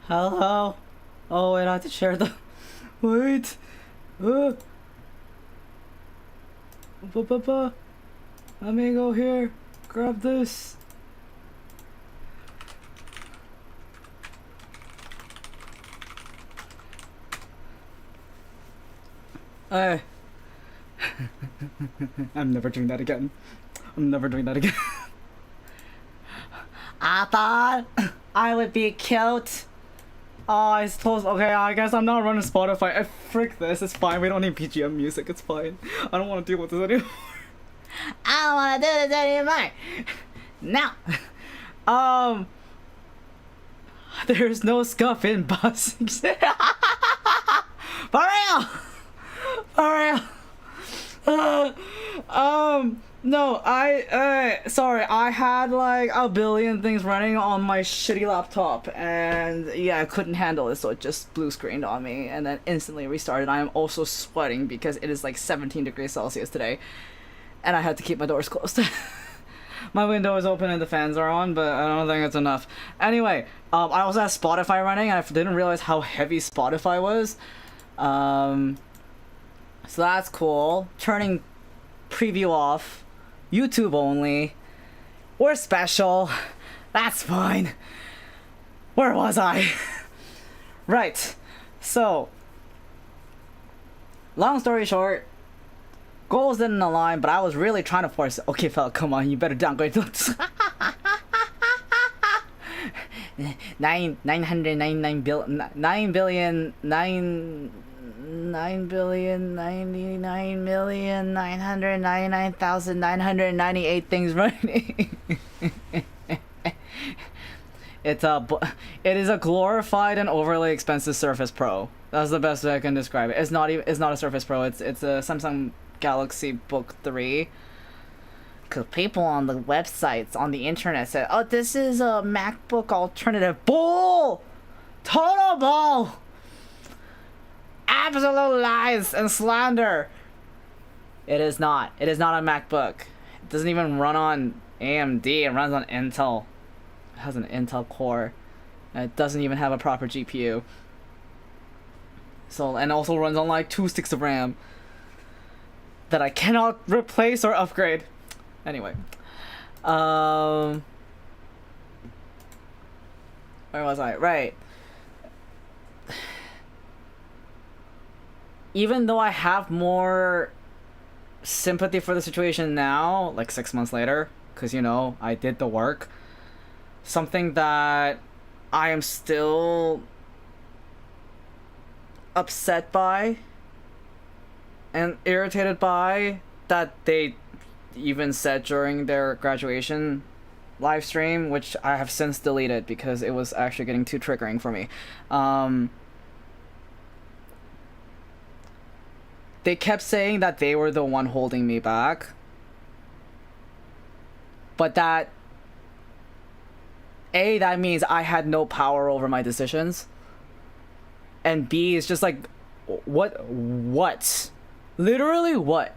Hello? Oh, wait, I have to share the... Wait! Uh. Let me go here. Grab this. Hey. I'm never doing that again. I'm never doing that again. I thought I would be cute. Oh, I suppose. Okay, I guess I'm not running Spotify. Frick this. It's fine. We don't need BGM music. It's fine. I don't want to deal with this anymore. I don't want to do this anymore. No. There's no scuff in busing. For real. For real. No, sorry, I had like a billion things running on my shitty laptop, and yeah, I couldn't handle it, so it just blue screened on me, and then instantly restarted. I am also sweating because it is like 17 degrees Celsius today, and I had to keep my doors closed. My window is open and the fans are on, but I don't think it's enough. Anyway, I also had Spotify running, and I didn't realize how heavy Spotify was. So that's cool. Turning preview off. YouTube only. We're special. That's fine. Where was I? Right. So, long story short, goals didn't align, but I was really trying to force it. Okay, fella, come on, you better downgrade. 9,999,999,999,998 things running. It is a glorified and overly expensive Surface Pro. That's the best way I can describe it. It's not a Surface Pro. It's a Samsung Galaxy Book 3. Cause people on the websites on the internet said, "Oh, this is a MacBook alternative." Bull! Total bull! Absolute lies and slander. It is not. It is not a MacBook. It doesn't even run on AMD. It runs on Intel. It has an Intel core. And it doesn't even have a proper GPU. So, and also runs on like 2 sticks of RAM that I cannot replace or upgrade. Anyway. Where was I? Right. Even though I have more sympathy for the situation now, like 6 months later, because, you know, I did the work, something that I am still upset by and irritated by, that they even said during their graduation live stream, which I have since deleted because it was actually getting too triggering for me. They kept saying that they were the one holding me back. But that... A, that means I had no power over my decisions. And B, is just like... What? Literally what?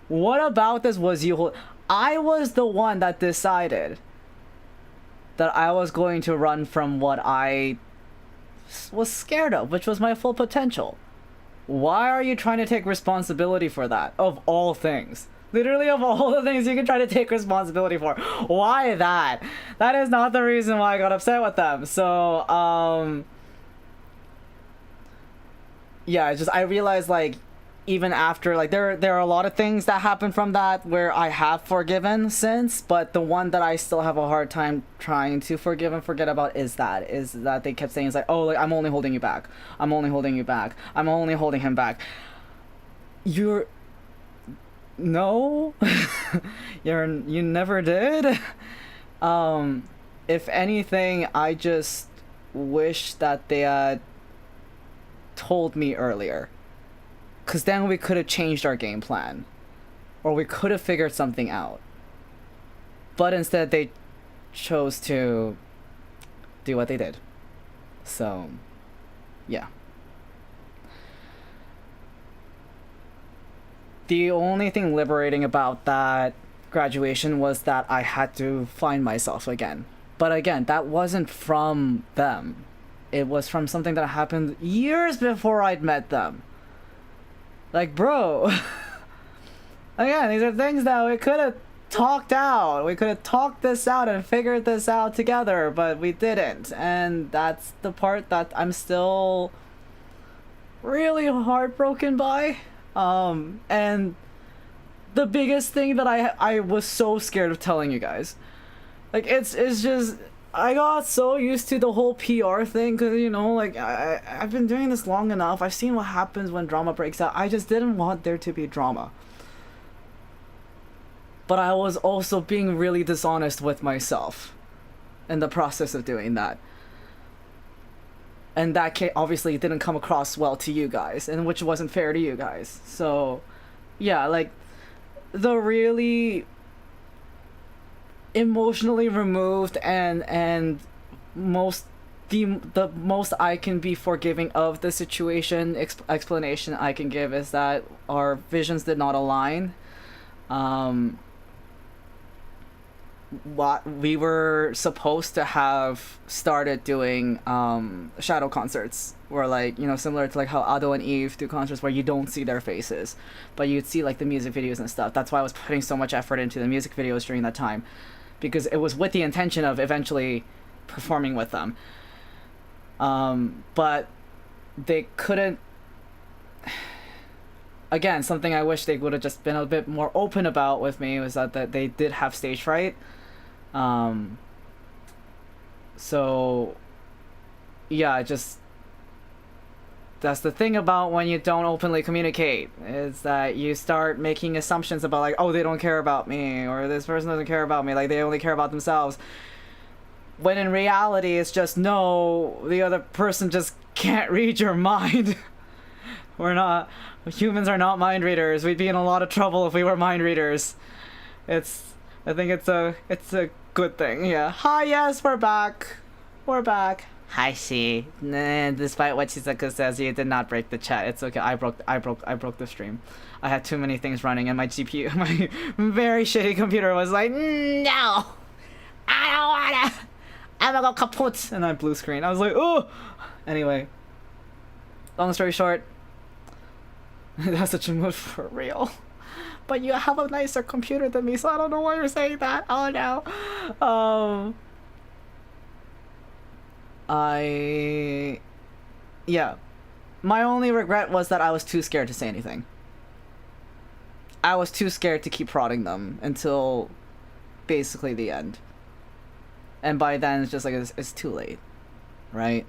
What about this was you... I was the one that decided that I was going to run from what I was scared of, which was my full potential. Why are you trying to take responsibility for that? Of all things. Literally of all the things you can try to take responsibility for. Why that? That is not the reason why I got upset with them. So, yeah, I realized, like, even after, like, there are a lot of things that happened from that where I have forgiven since, but the one that I still have a hard time trying to forgive and forget about is that they kept saying, it's like, oh, like, I'm only holding you back. I'm only holding you back. I'm only holding him back. No. You never did. If anything, I just wish that they had told me earlier. Because then we could have changed our game plan. Or we could have figured something out. But instead they chose to do what they did. So, yeah. The only thing liberating about that graduation was that I had to find myself again. But again, that wasn't from them. it was from something that happened years before I'd met them. Like, bro, again, these are things that we could have talked out. We could have talked this out and figured this out together, but we didn't. And that's the part that I'm still really heartbroken by. And the biggest thing that I was so scared of telling you guys, like, it's just, I got so used to the whole PR thing, because, you know, like, I've been doing this long enough. I've seen what happens when drama breaks out. I just didn't want there to be drama. But I was also being really dishonest with myself in the process of doing that. And that obviously didn't come across well to you guys, and which wasn't fair to you guys. So, yeah, like, the really emotionally removed and most the most I can be forgiving of the situation explanation I can give is that our visions did not align. What we were supposed to have started doing shadow concerts, where, like, you know, similar to like how Ado and Eve do concerts where you don't see their faces, but you'd see like the music videos and stuff. That's why I was putting so much effort into the music videos during that time, because it was with the intention of eventually performing with them. But they couldn't. Again, something I wish they would have just been a bit more open about with me was that they did have stage fright. So yeah, just, that's the thing about when you don't openly communicate, is that you start making assumptions about, like, oh, they don't care about me, or this person doesn't care about me, like they only care about themselves, when in reality it's just, no, the other person just can't read your mind. Humans are not mind readers. We'd be in a lot of trouble if we were mind readers. I think it's a good thing. Yeah. Hi, yes, we're back. We're back. Hi, she. Despite what Chisaku says, you did not break the chat. It's okay. I broke the stream. I had too many things running, and my GPU, my very shitty computer, was like, no, I don't wanna. I'm gonna go kaput, and I blue screen. I was like, oh. Anyway, long story short, that's such a mood for real. But you have a nicer computer than me, so I don't know why you're saying that. Oh no. Yeah. My only regret was that I was too scared to say anything. I was too scared to keep prodding them until basically the end. And by then, it's just like, it's too late. Right?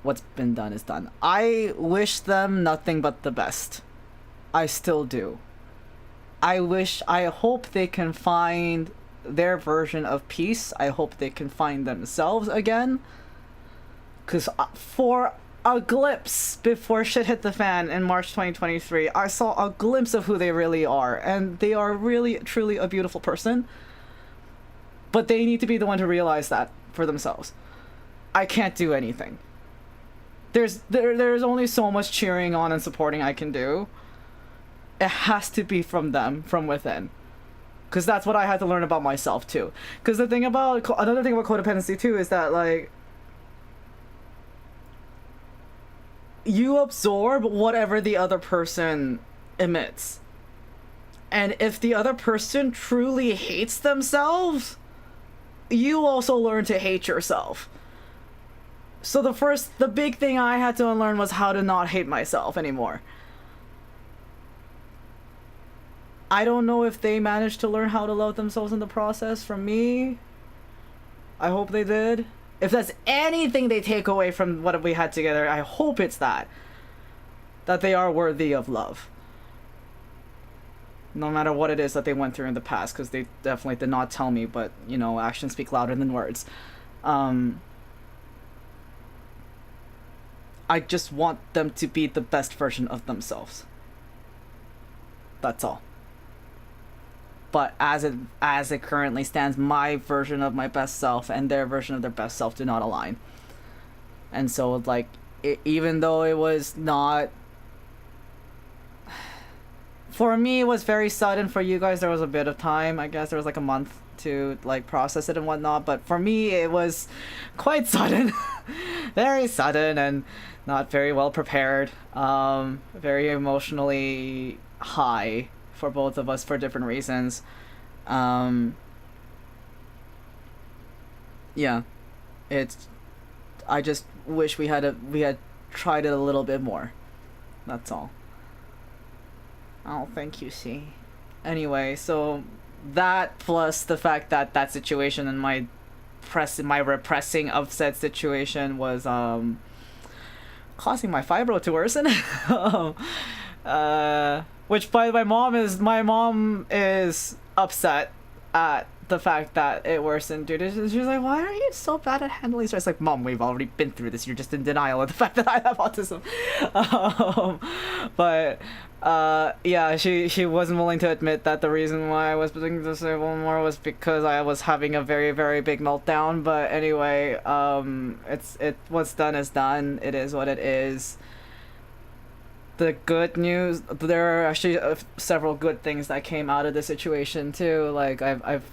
What's been done is done. I wish them nothing but the best. I still do. I hope they can find their version of peace. I hope they can find themselves again. Because for a glimpse before shit hit the fan in March 2023, I saw a glimpse of who they really are. And they are really, truly a beautiful person. But they need to be the one to realize that for themselves. I can't do anything. There's only so much cheering on and supporting I can do. It has to be from them, from within. Because that's what I had to learn about myself, too. Because another thing about codependency, too, is that, like, you absorb whatever the other person emits. And if the other person truly hates themselves, you also learn to hate yourself. So the big thing I had to unlearn was how to not hate myself anymore. I don't know if they managed to learn how to love themselves in the process from me. I hope they did. If that's anything they take away from what we had together, I hope it's that they are worthy of love. No matter what it is that they went through in the past, because they definitely did not tell me, but, you know, actions speak louder than words. I just want them to be the best version of themselves. That's all. But as it currently stands, my version of my best self and their version of their best self do not align. And so, like, even though it was not... For me, it was very sudden. For you guys, there was a bit of time. I guess there was like a month to like process it and whatnot. But for me, it was quite sudden, very sudden, and not very well prepared. Very emotionally high for both of us for different reasons. Yeah, it's. I just wish we had tried it a little bit more. That's all. Oh, thank you, C. Anyway, so that plus the fact that that situation and my repressing of said situation was causing my fibro to worsen. Which by the way, my mom is upset at the fact that it worsened, dude. She's like, why are you so bad at handling stress? Like, Mom, we've already been through this. You're just in denial of the fact that I have autism. But yeah, she wasn't willing to admit that the reason why I was being disabled more was because I was having a very, very big meltdown. But anyway, what's done is done. It is what it is. The good news, there are actually several good things that came out of the situation too. Like I'm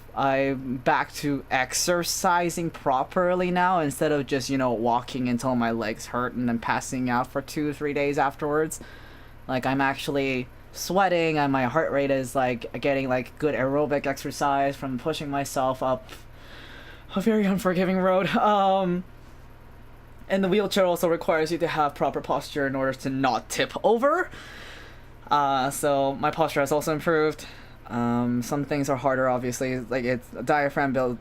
back to exercising properly now instead of just, walking until my legs hurt and then passing out for 2-3 days afterwards. Like I'm actually sweating and my heart rate is like getting like good aerobic exercise from pushing myself up a very unforgiving road. And the wheelchair also requires you to have proper posture in order to not tip over. So my posture has also improved. Some things are harder, obviously. Like it's diaphragm build,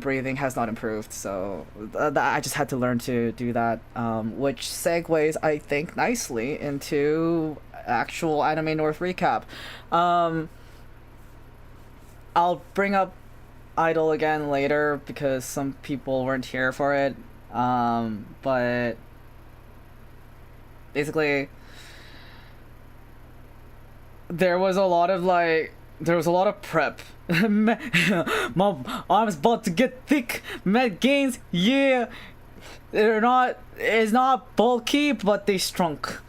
breathing has not improved. So I just had to learn to do that, which segues, I think, nicely into actual Anime North recap. I'll bring up Idol again later because some people weren't here for it. But basically there was a lot of prep. My arm's about to get thick. Med gains, yeah. It's not bulky, but they strunk.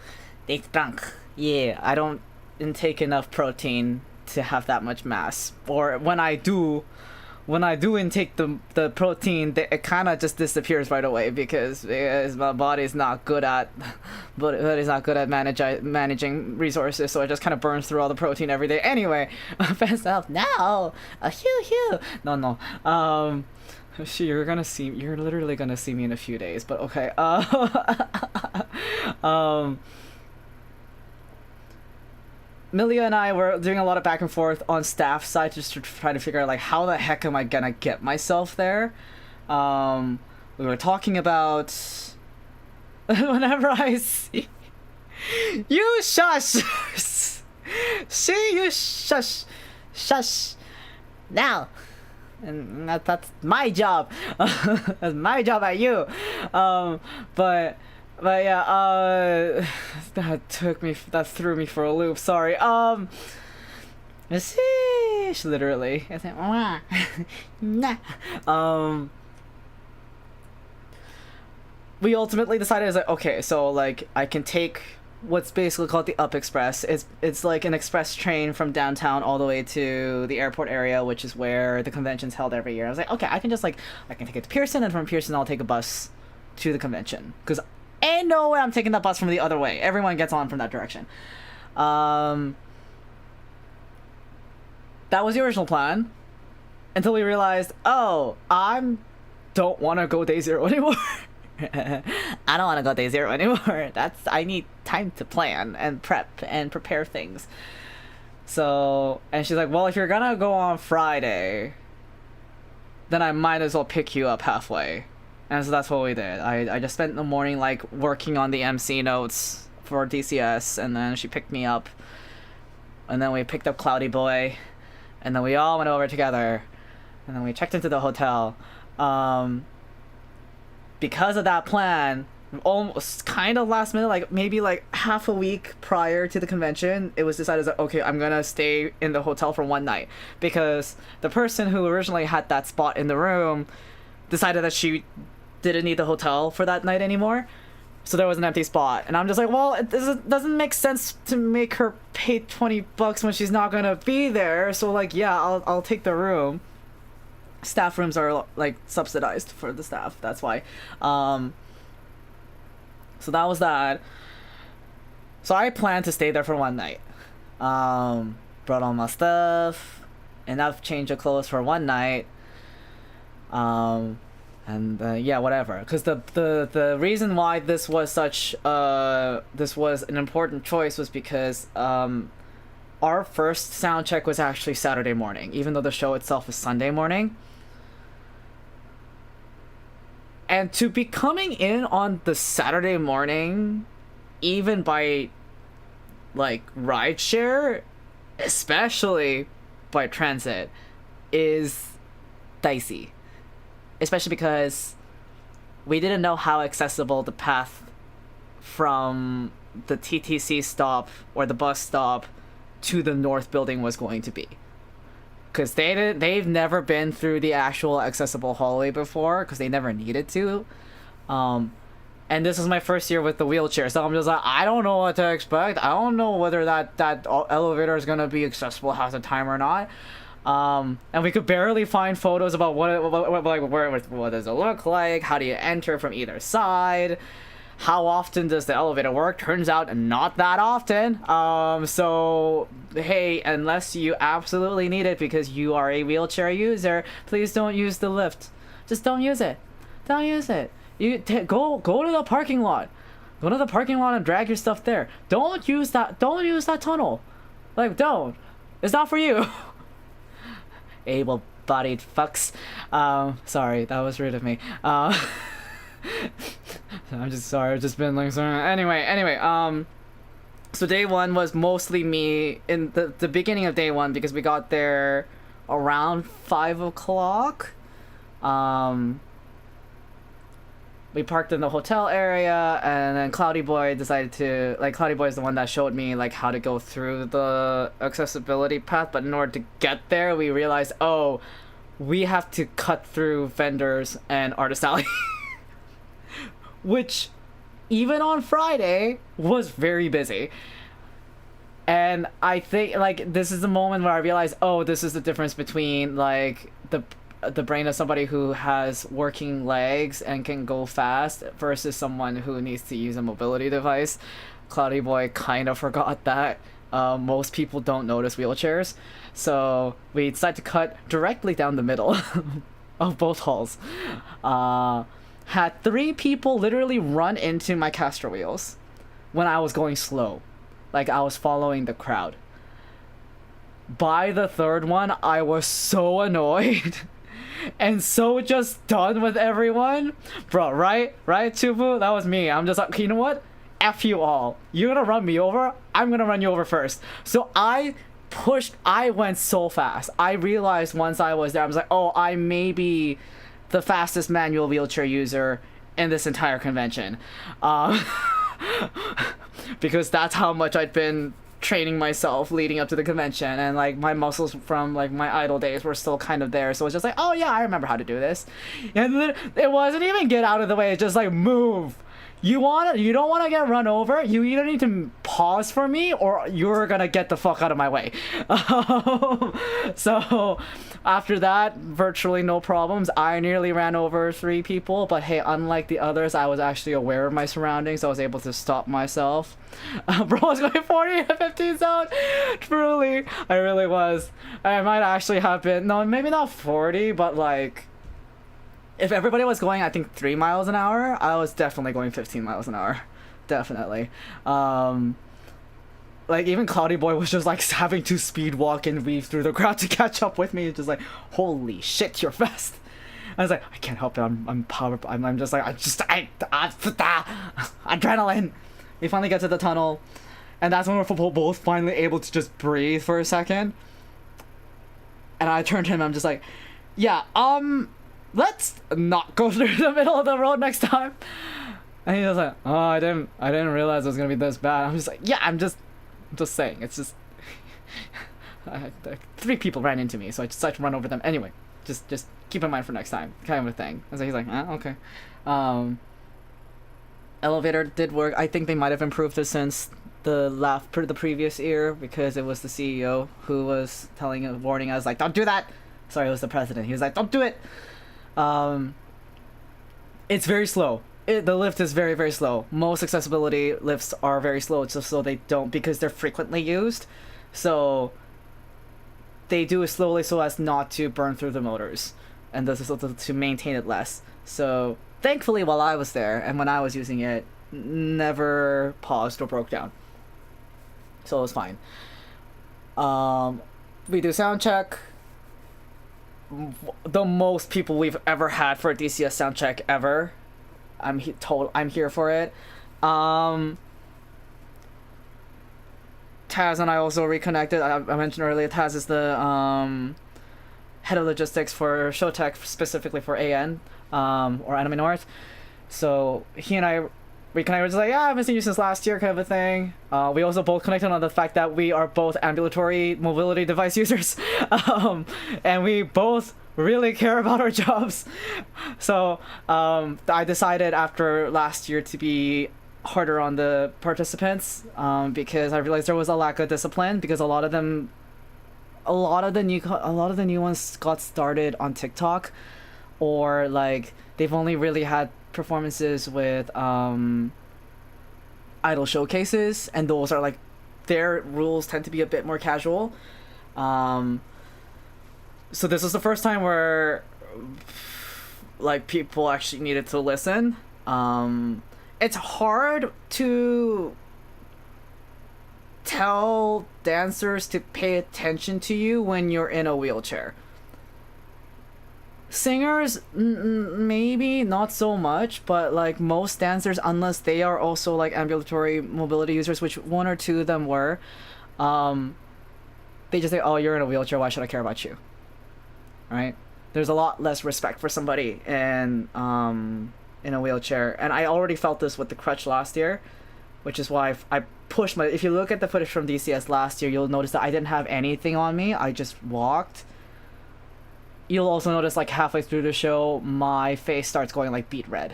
Yeah, I don't intake enough protein to have that much mass. Or when I do intake the protein, it kind of just disappears right away because my body's not good at managing resources, so it just kind of burns through all the protein every day. Anyway, fast up now. No. You're literally gonna see me in a few days, but okay. Milia and I were doing a lot of back and forth on staff side just to try to figure out like how the heck am I gonna get myself there. We were talking about whenever I see you shush. See you shush now. And that's my job. That's my job at you. But yeah, that threw me for a loop. Sorry. Literally. We ultimately decided, like, okay, so like I can take what's basically called the Up Express. It's like an express train from downtown all the way to the airport area, which is where the convention's held every year. I was like, okay, I can take it to Pearson, and from Pearson I'll take a bus to the convention, because ain't no way I'm taking that bus from the other way. Everyone gets on from that direction. That was the original plan, until we realized, oh, I don't want to go day zero anymore. I don't want to go day zero anymore. I need time to plan and prepare things. So, and she's like, well, if you're gonna go on Friday, then I might as well pick you up halfway. And so that's what we did. I just spent the morning like working on the MC notes for DCS, and then she picked me up, and then we picked up Cloudy Boy, and then we all went over together, and then we checked into the hotel. Because of that plan, almost kind of last minute, like maybe like half a week prior to the convention, it was decided that, okay, I'm gonna stay in the hotel for one night, because the person who originally had that spot in the room decided that she didn't need the hotel for that night anymore, so there was an empty spot. And I'm just like, well, it doesn't make sense to make her pay $20 when she's not gonna be there, so like, yeah, I'll take the room. staff rooms are like subsidized for the staff. That's why. So that was that. So I planned to stay there for one night. Brought all my stuff, enough change of clothes for one night. Yeah, whatever. Because the reason why this was such this was an important choice was because our first sound check was actually Saturday morning, even though the show itself is Sunday morning. And to be coming in on the Saturday morning, even by like rideshare, especially by transit, is dicey. Especially because we didn't know how accessible the path from the TTC stop or the bus stop to the north building was going to be. Because they've never been through the actual accessible hallway before, because they never needed to. And this is my first year with the wheelchair, so I'm just like, I don't know what to expect. I don't know whether that elevator is gonna be accessible half the time or not. And we could barely find photos about what does it look like, how do you enter from either side, how often does the elevator work. Turns out not that often. So hey, unless you absolutely need it because you are a wheelchair user, please don't use the lift. Just don't use it. Don't use it. Go to the parking lot. Go to the parking lot and drag your stuff there. Don't use that tunnel. Like, don't. It's not for you. Able-bodied fucks. Sorry, that was rude of me. I'm just sorry. I've just been like, sorry. Anyway. So day one was mostly me in the beginning of day one because we got there around 5 o'clock. We parked in the hotel area, and then Cloudy Boy decided to, like, Cloudy Boy is the one that showed me, like, how to go through the accessibility path, but in order to get there, we realized, oh, we have to cut through vendors and artist alley. Which, even on Friday, was very busy. And I think, like, this is the moment where I realized, oh, this is the difference between, like, the brain of somebody who has working legs and can go fast versus someone who needs to use a mobility device. Cloudy Boy kind of forgot that. Most people don't notice wheelchairs. So we decided to cut directly down the middle of both halls. Had 3 people literally run into my caster wheels when I was going slow. Like I was following the crowd. By the 3rd one, I was so annoyed. And so just done with everyone. Bro, right, Chubu? That was me. I'm just like, you know what? F you all. You're gonna run me over? I'm gonna run you over first. So I went so fast. I realized once I was there, I was like, oh, I may be the fastest manual wheelchair user in this entire convention. Because that's how much I'd been training myself leading up to the convention, and like my muscles from like my idle days were still kind of there, so it's just like, oh yeah, I remember how to do this. And it wasn't even get out of the way, it's just like move. You don't want to get run over. You either need to pause for me or you're gonna get the fuck out of my way. So after that, virtually no problems. I nearly ran over 3 people, but hey, unlike the others, I was actually aware of my surroundings, so I was able to stop myself. Bro, I was going 40 to 15 zone. Truly, I really was. I might actually have been, no, maybe not 40, but like, if everybody was going, I think 3 miles an hour, I was definitely going 15 miles an hour. Definitely. Like, even Cloudy Boy was just, like, having to speed walk and weave through the crowd to catch up with me. Just like, holy shit, you're fast. I was like, I can't help it. I'm just like, adrenaline. We finally get to the tunnel. And that's when we're both finally able to just breathe for a second. And I turned to him, I'm just like, yeah, let's not go through the middle of the road next time. And he was like, oh, I didn't realize it was gonna be this bad. I'm just like, yeah, I'm just saying, it's just 3 people ran into me, so I decided to run over them anyway. Just keep in mind for next time, kind of a thing. And so he's like, okay. Elevator did work. I think they might have improved it since the previous year, because it was the CEO who was warning us, like, don't do that, Sorry, it was the president. He was like, don't do it. It's very slow. The lift is very, very slow. Most accessibility lifts are very slow, just so they don't, because they're frequently used. So they do it slowly so as not to burn through the motors, and this is to maintain it less. So thankfully, while I was there and when I was using it, never paused or broke down. So it was fine. We do sound check. The most people we've ever had for a DCS sound check ever. I'm here for it. Taz and I also reconnected. I mentioned earlier, Taz is the head of logistics for Showtech, specifically for AN, or Anime North. So he and I reconnected. We're just like, yeah, I haven't seen you since last year, kind of a thing. We also both connected on the fact that we are both ambulatory mobility device users, and we both really care about our jobs. So I decided after last year to be harder on the participants, because I realized there was a lack of discipline, because a lot of the new ones got started on TikTok, or like they've only really had performances with idol showcases, and those are like, their rules tend to be a bit more casual. So this was the first time where like people actually needed to listen. It's hard to tell dancers to pay attention to you when you're in a wheelchair. Singers, maybe not so much, but like most dancers, unless they are also like ambulatory mobility users, which one or two of them were, they just say, oh, you're in a wheelchair, why should I care about you? Right? There's a lot less respect for somebody in a wheelchair, and I already felt this with the crutch last year, which is why I pushed my. If you look at the footage from DCS last year, you'll notice that I didn't have anything on me. I just walked. You'll also notice like halfway through the show, my face starts going like beet red,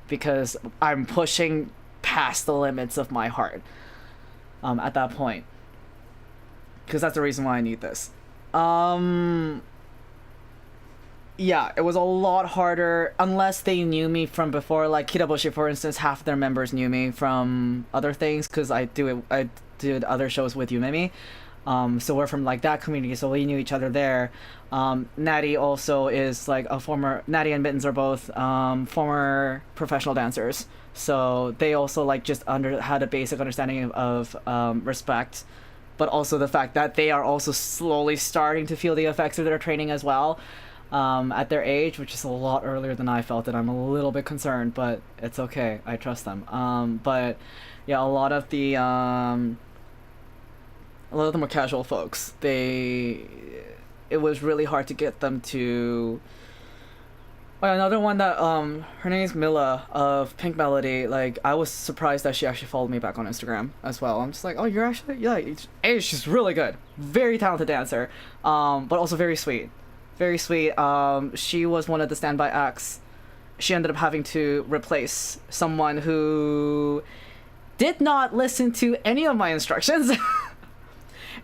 because I'm pushing past the limits of my heart at that point. Because that's the reason why I need this. Yeah, it was a lot harder unless they knew me from before. Like Kitaboshi, for instance, half their members knew me from other things, because I did other shows with Yumemi. So we're from like that community, so we knew each other there. Natty also is like Natty and Mittens are both former professional dancers, so they also like just had a basic understanding of respect, but also the fact that they are also slowly starting to feel the effects of their training as well, at their age, which is a lot earlier than I felt it. I'm a little bit concerned, but it's okay, I trust them. But yeah, a lot of them are casual folks. It was really hard to get them to. Another one that her name is Mila of Pink Melody. Like, I was surprised that she actually followed me back on Instagram as well. I'm just like, oh, you're actually, yeah. Hey, she's really good, very talented dancer, but also very sweet, very sweet. She was one of the standby acts. She ended up having to replace someone who did not listen to any of my instructions.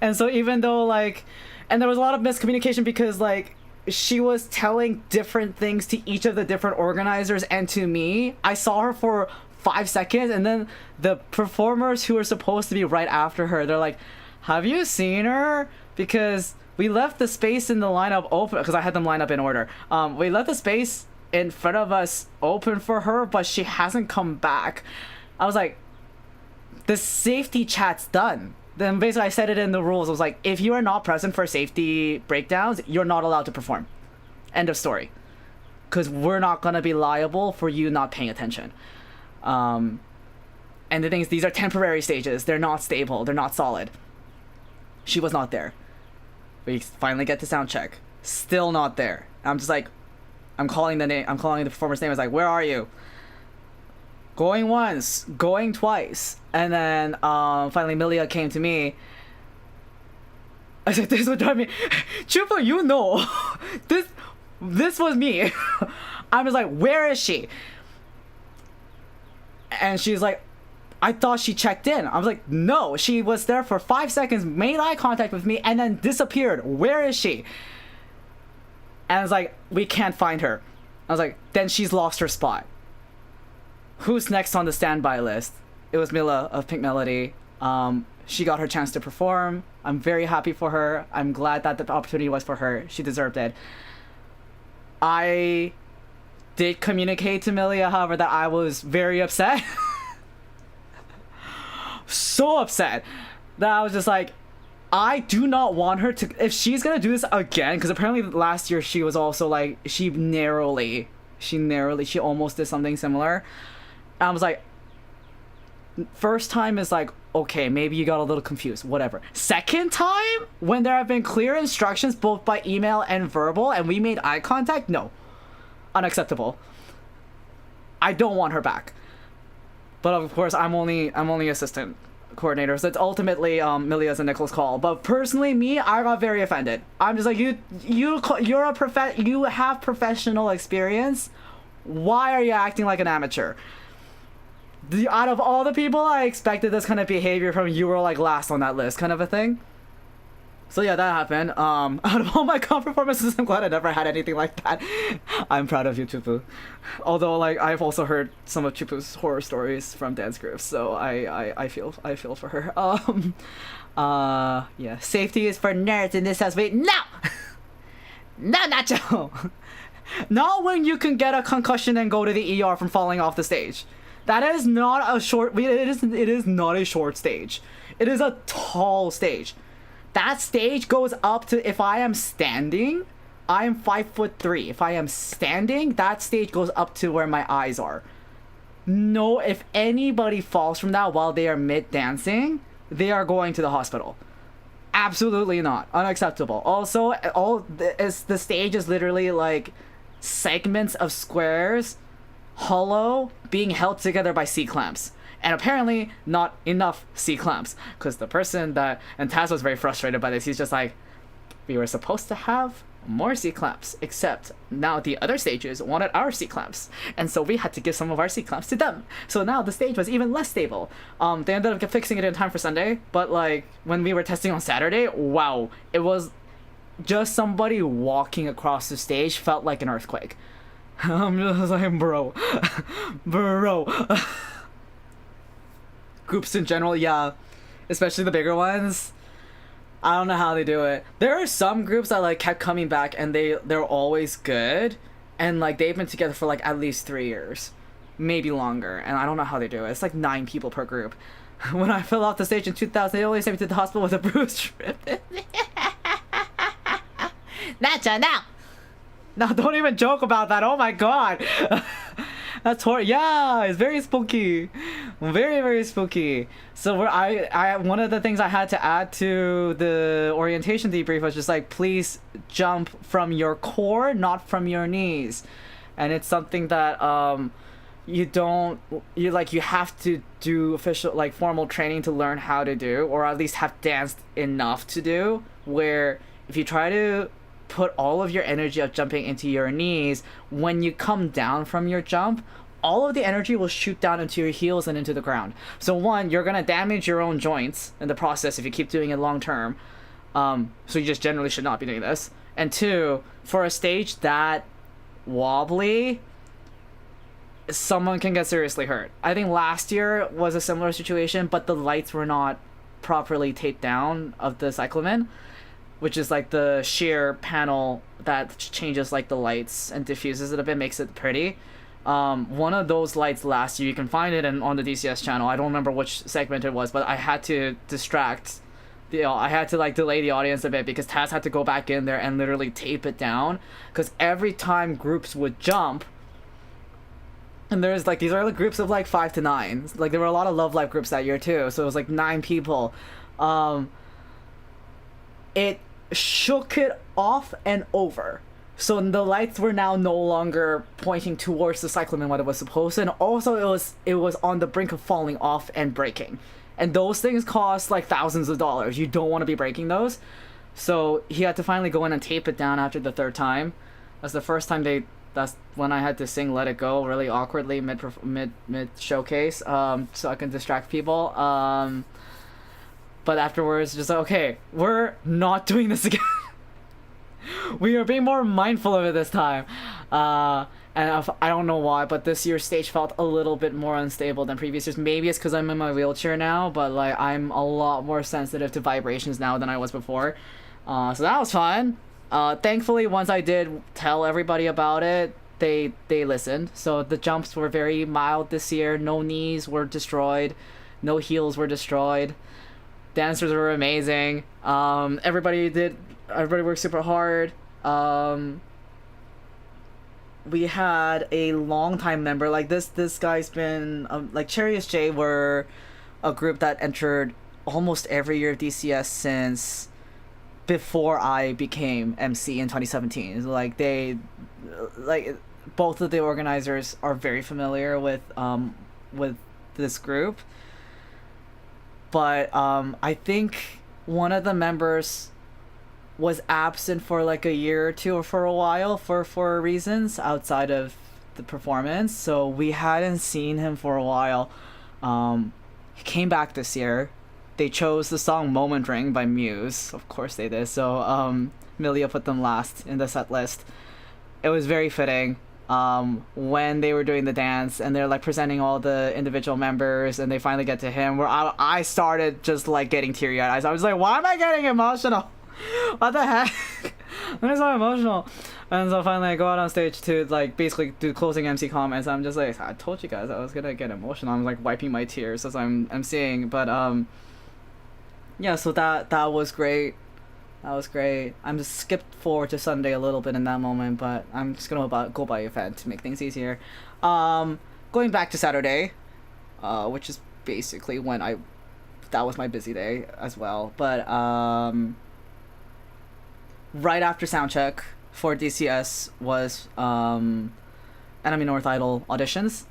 And so even though like, and there was a lot of miscommunication, because like she was telling different things to each of the different organizers and to me. I saw her for 5 seconds, and then the performers who were supposed to be right after her, they're like, have you seen her? Because we left the space in the lineup open, because I had them line up in order. We left the space in front of us open for her, but she hasn't come back. I was like, the safety chat's done. Then basically I said it in the rules. I was like, if you are not present for safety breakdowns, you're not allowed to perform. End of story. Because we're not going to be liable for you not paying attention. And the thing is, these are temporary stages. They're not stable. They're not solid. She was not there. We finally get to sound check. Still not there. I'm just like, I'm calling the performer's name. I was like, where are you? Going once, going twice, and then finally Milia came to me. I said, this would drive me. Chupa, you know, this was me. I was like, where is she? And she's like, I thought she checked in. I was like, no, she was there for 5 seconds, made eye contact with me, and then disappeared. Where is she? And it's like, we can't find her. I was like, then she's lost her spot. Who's next on the standby list? It was Mila of Pink Melody. She got her chance to perform. I'm very happy for her. I'm glad that the opportunity was for her. She deserved it. I did communicate to Milia, however, that I was very upset. So upset that I was just like, I do not want her to, if she's gonna do this again, because apparently last year she was also like, she almost did something similar. I was like, first time is like, okay, maybe you got a little confused, whatever. Second time, when there have been clear instructions both by email and verbal, and we made eye contact, no. Unacceptable. I don't want her back. But of course, I'm only assistant coordinator, so it's ultimately Milia's and Nicole's call. But personally, me, I got very offended. I'm just like, you have professional experience. Why are you acting like an amateur? Out of all the people, I expected this kind of behavior from you. Were like last on that list, kind of a thing. So yeah, that happened. Out of all my comp performances, I'm glad I never had anything like that. I'm proud of you, Chupu. Although, like, I've also heard some of Chupu's horror stories from dance groups, so I feel for her. Yeah, safety is for nerds in this house. Wait, no, no, Nacho. Not when you can get a concussion and go to the ER from falling off the stage. That is not a short. It is not a short stage. It is a tall stage. That stage goes up to, if I am standing, I am 5'3". If I am standing, that stage goes up to where my eyes are. No, if anybody falls from that while they are mid-dancing, they are going to the hospital. Absolutely not. Unacceptable. Also, the stage is literally like segments of squares, hollow, being held together by C-clamps. And apparently not enough C-clamps, because the person that, and Taz was very frustrated by this. He's just like, we were supposed to have more C-clamps, except now the other stages wanted our C-clamps, and so we had to give some of our C-clamps to them. So now the stage was even less stable. They ended up fixing it in time for Sunday, but like when we were testing on Saturday, wow, it was just somebody walking across the stage felt like an earthquake. I'm just like, bro. Groups in general, yeah, especially the bigger ones, I don't know how they do it. There are some groups that like kept coming back, and they're always good, and like they've been together for like at least 3 years, maybe longer, and I don't know how they do it. It's like 9 people per group. When I fell off the stage in 2000, they always sent me to the hospital with a bruised rib. Nacha, now! No, don't even joke about that. Oh my god. That's horrible. Yeah, it's very spooky. Very, very spooky. So I one of the things I had to add to the orientation debrief was just like, please jump from your core, not from your knees. And it's something that you have to do official, like, formal training to learn how to do, or at least have danced enough to do, where if you try to put all of your energy of jumping into your knees, when you come down from your jump, all of the energy will shoot down into your heels and into the ground. So one, you're gonna damage your own joints in the process if you keep doing it long term. So you just generally should not be doing this. And two, for a stage that wobbly, someone can get seriously hurt. I think last year was a similar situation, but the lights were not properly taped down of the cyclamen, which is like the sheer panel that changes like the lights and diffuses it a bit, makes it pretty. One of those lights last year, you can find it on the DCS channel. I don't remember which segment it was, but I had to distract I had to like delay the audience a bit because Taz had to go back in there and literally tape it down, because every time groups would jump, and there's like these are like groups of like 5 to 9, like there were a lot of Love Life groups that year too, so it was like 9 people. It shook it off and over, so the lights were now no longer pointing towards the cyclamen what it was supposed to, and also it was on the brink of falling off and breaking, and those things cost like thousands of dollars. You don't want to be breaking those. So he had to finally go in and tape it down after the 3rd time. That's the first time that's when I had to sing Let It Go really awkwardly mid showcase, so I can distract people. But afterwards, just like, okay, we're not doing this again. We are being more mindful of it this time. I don't know why, but this year's stage felt a little bit more unstable than previous years. Maybe it's because I'm in my wheelchair now, but like I'm a lot more sensitive to vibrations now than I was before. So that was fun. Thankfully, once I did tell everybody about it, they listened. So the jumps were very mild this year. No knees were destroyed, no heels were destroyed. Dancers were amazing. Everybody worked super hard. We had a long-time member, like this guy's been like Charius J were a group that entered almost every year of DCS since before I became MC in 2017. Like both of the organizers are very familiar with this group, but I think one of the members was absent for like a year or two or for a while for reasons outside of the performance, so we hadn't seen him for a while. He came back this year. They chose the song Moment Ring by Muse. Of course they did. So Milia put them last in the set list. It was very fitting. When they were doing the dance and they're like presenting all the individual members and they finally get to him, where I started just like getting teary-eyed eyes. I was like, why am I getting emotional? What the heck? I'm so emotional. And so finally I go out on stage to like basically do closing MC comments. I'm just like, I told you guys I was gonna get emotional. I'm like wiping my tears as I'm seeing. But yeah, so that was great. That was great. I'm just skipped forward to Sunday a little bit in that moment, but I'm just gonna go by event to make things easier. Going back to Saturday, which is basically when that was my busy day as well. But right after soundcheck for DCS was Enemy North Idol auditions.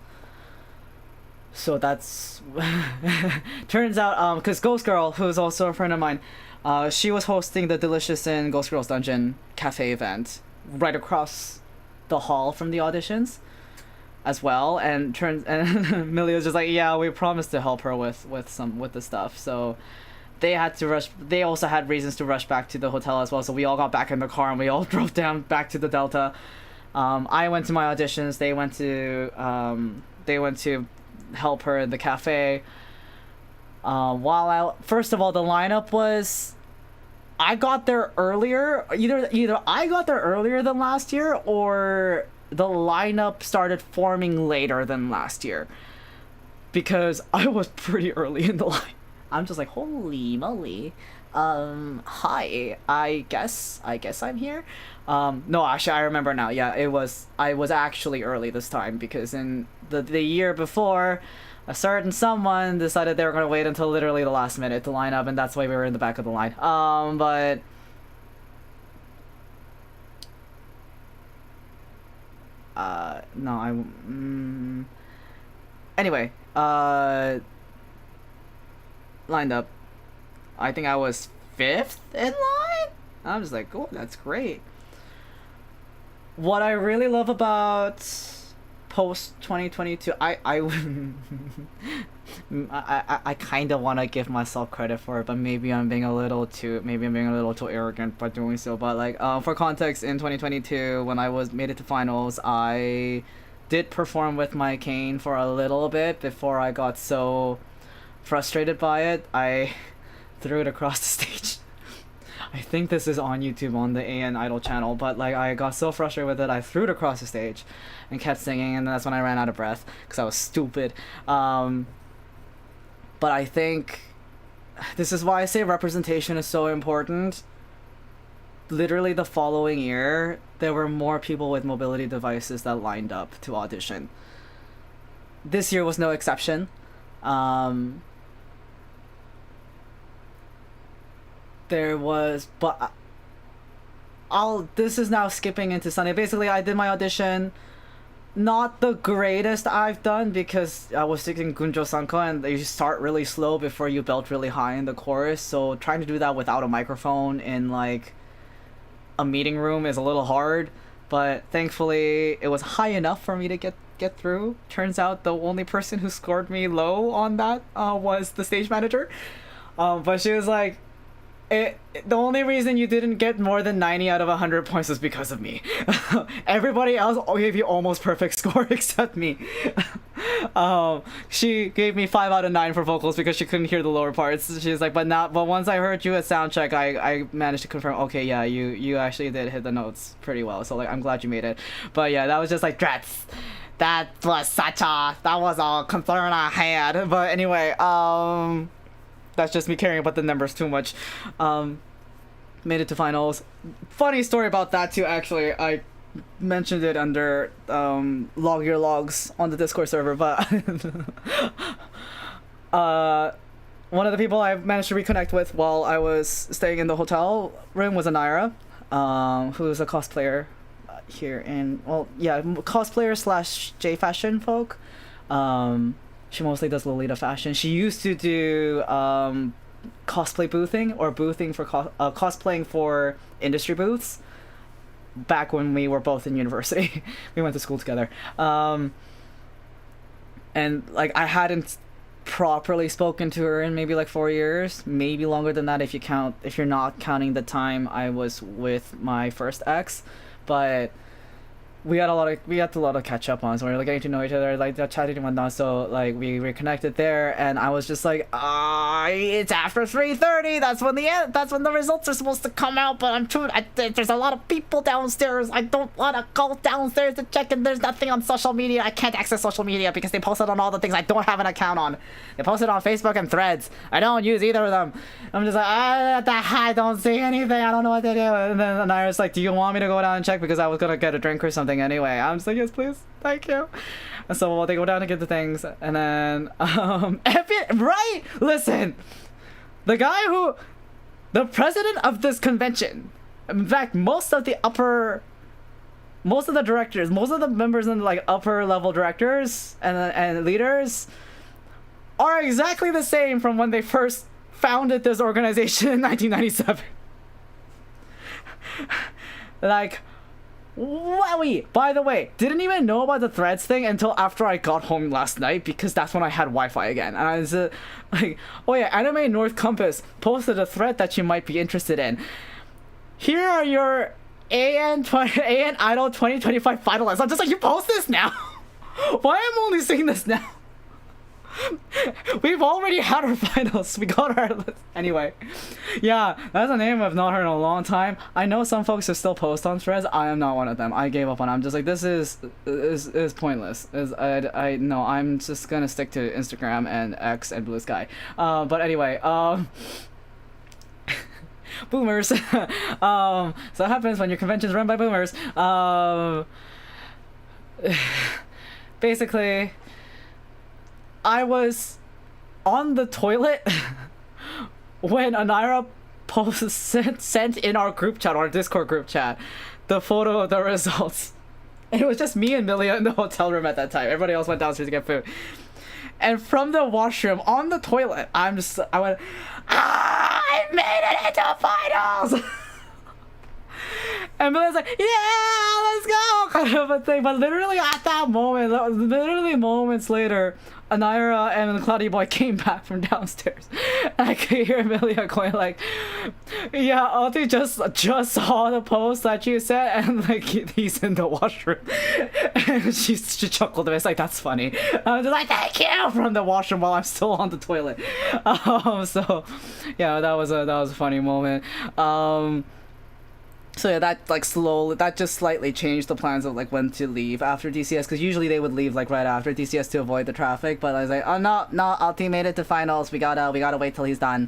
So that's turns out because Ghost Girl, who's also a friend of mine, she was hosting the Delicious in Ghost Girl's Dungeon cafe event right across the hall from the auditions as well, and Millie was just like, yeah, we promised to help her with the stuff. So they had to rush. They also had reasons to rush back to the hotel as well, so we all got back in the car and we all drove down back to the Delta. I went to my auditions. They went to help her in the cafe. First of all, the lineup was, I got there earlier. Either I got there earlier than last year, or the lineup started forming later than last year, because I was pretty early in the line. I'm just like, holy moly. Hi, I guess I'm here. No, actually I remember now. Yeah, I was actually early this time, because in the year before, a certain someone decided they were going to wait until literally the last minute to line up, and that's why we were in the back of the line. But no, anyway, lined up. I think I was 5th in line. I'm just like, oh, that's great. What I really love about post 2022, I kind of want to give myself credit for it, but maybe I'm being a little too arrogant by doing so. But like, for context, in 2022, when I made it to finals, I did perform with my cane for a little bit before I got so frustrated by it. I threw it across the stage. I think this is on YouTube on the AN Idol channel, but like I got so frustrated with it, I threw it across the stage and kept singing, and that's when I ran out of breath because I was stupid. But I think this is why I say representation is so important. Literally the following year, there were more people with mobility devices that lined up to audition. This year was no exception. There was, but this is now skipping into Sunday. Basically, I did my audition. Not the greatest I've done, because I was singing Gunjo Sanko and you start really slow before you belt really high in the chorus. So trying to do that without a microphone in like a meeting room is a little hard. But thankfully, it was high enough for me to get through. Turns out the only person who scored me low on that was the stage manager. But she was like, The only reason you didn't get more than 90 out of 100 points was because of me. Everybody else gave you almost perfect score except me. She gave me 5 out of 9 for vocals because she couldn't hear the lower parts. She's like, but once I heard you at sound check, I managed to confirm, okay, yeah, you actually did hit the notes pretty well. So like, I'm glad you made it. But yeah, that was just like, drats. That was a concern I had. But anyway, that's just me caring about the numbers too much. Made it to finals. Funny story about that too, actually. I mentioned it under log your logs on the Discord server, but one of the people I managed to reconnect with while I was staying in the hotel room was Anira, who's a cosplayer here in, well, yeah, cosplayer slash J fashion folk. She mostly does Lolita fashion. She used to do cosplay boothing or boothing for cosplaying for industry booths back when we were both in university. We went to school together. And like, I hadn't properly spoken to her in maybe like 4 years, maybe longer than that if you're not counting the time I was with my first ex. But we had a lot of catch up on, so we were like getting to know each other, like chatting and whatnot. So like we reconnected there, and I was just like, it's after 3:30. That's when the results are supposed to come out. But there's a lot of people downstairs. I don't want to go downstairs to check, and there's nothing on social media. I can't access social media because they posted on all the things I don't have an account on. They posted on Facebook and Threads. I don't use either of them. I'm just like, I don't see anything. I don't know what to do. And then I was like, do you want me to go down and check, because I was gonna get a drink or something anyway. I'm just like, yes, please, thank you. And so they go down to get the things, and then right, listen, the president of this convention, in fact, most of the directors, most of the members in like upper level directors and leaders are exactly the same from when they first founded this organization in 1997. Like, wowie! By the way, didn't even know about the Threads thing until after I got home last night, because that's when I had Wi-Fi again. And I was like, oh yeah, Anime North Compass posted a thread that you might be interested in. Here are your AN Idol 2025 finalists. I'm just like, you post this now? Why am I only seeing this now? We've already had our finals. We got our list. Anyway, yeah, that's a name I've not heard in a long time. I know some folks who still post on Threads. I am not one of them. I gave up on it. I'm just like, this is pointless. I'm just gonna stick to Instagram and X and Blue Sky. But anyway, boomers. So that happens when your convention's run by boomers. Basically, I was on the toilet when Anira sent in our group chat, our Discord group chat, the photo of the results. And it was just me and Milia in the hotel room at that time. Everybody else went downstairs to get food. And from the washroom on the toilet, I went, I made it into finals! And Milia's like, yeah, let's go, kind of a thing. But literally at that moment, literally moments later, Anira and the Cloudy Boy came back from downstairs. And I could hear Milia going like, yeah, Altie just saw the post that you sent, and like he's in the washroom. And she chuckled a bit. It's like, that's funny. I was just like, thank you, from the washroom while I'm still on the toilet. So yeah, that was a funny moment. So yeah, that just slightly changed the plans of like when to leave after DCS, because usually they would leave like right after DCS to avoid the traffic. But I was like, oh no, Altie made it to finals. We gotta wait till he's done.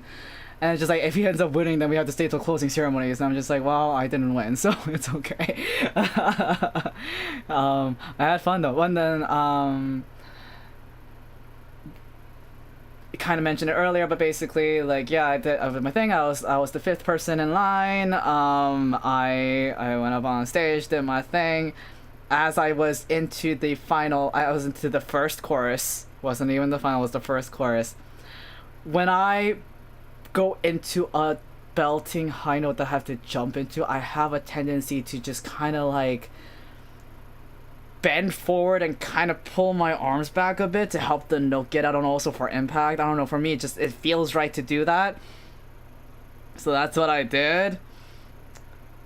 And it's just like, if he ends up winning, then we have to stay till closing ceremonies. And I'm just like, well, I didn't win, so it's okay. I had fun though. And then kind of mentioned it earlier, but basically, like, yeah, I did my thing. I was the 5th person in line. I went up on stage, did my thing. As I was into the final, I was into the first chorus. Wasn't even the final, it was the first chorus. When I go into a belting high note that I have to jump into, I have a tendency to just kind of like bend forward and kind of pull my arms back a bit to help the note get out, and also for impact. I don't know, for me it feels right to do that. So that's what I did.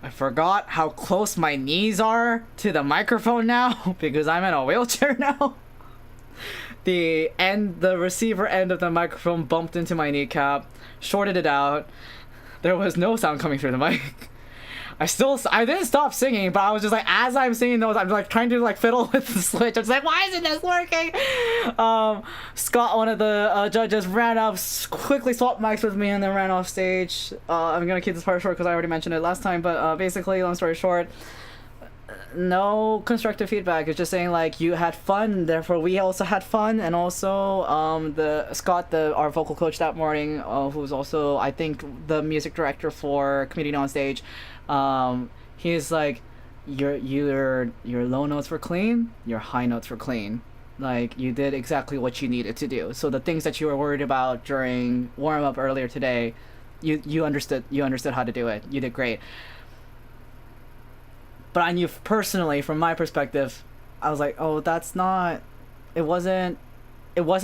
I forgot how close my knees are to the microphone now because I'm in a wheelchair now. The receiver end of the microphone bumped into my kneecap, shorted it out. There was no sound coming through the mic. I didn't stop singing, but I was just like, as I'm singing those, I'm like trying to like fiddle with the switch. I'm just like, why isn't this working? Scott, one of the judges, ran up, quickly swapped mics with me, and then ran off stage. I'm gonna keep this part short because I already mentioned it last time, but basically, long story short, no constructive feedback. It's just saying like you had fun, therefore we also had fun, and also Scott, our vocal coach that morning, who's also I think the music director for Comedian on Stage, he's like, your low notes were clean, your high notes were clean, like you did exactly what you needed to do. So the things that you were worried about during warm up earlier today, you understood how to do it. You did great. But I knew personally, from my perspective, I was like, oh, it wasn't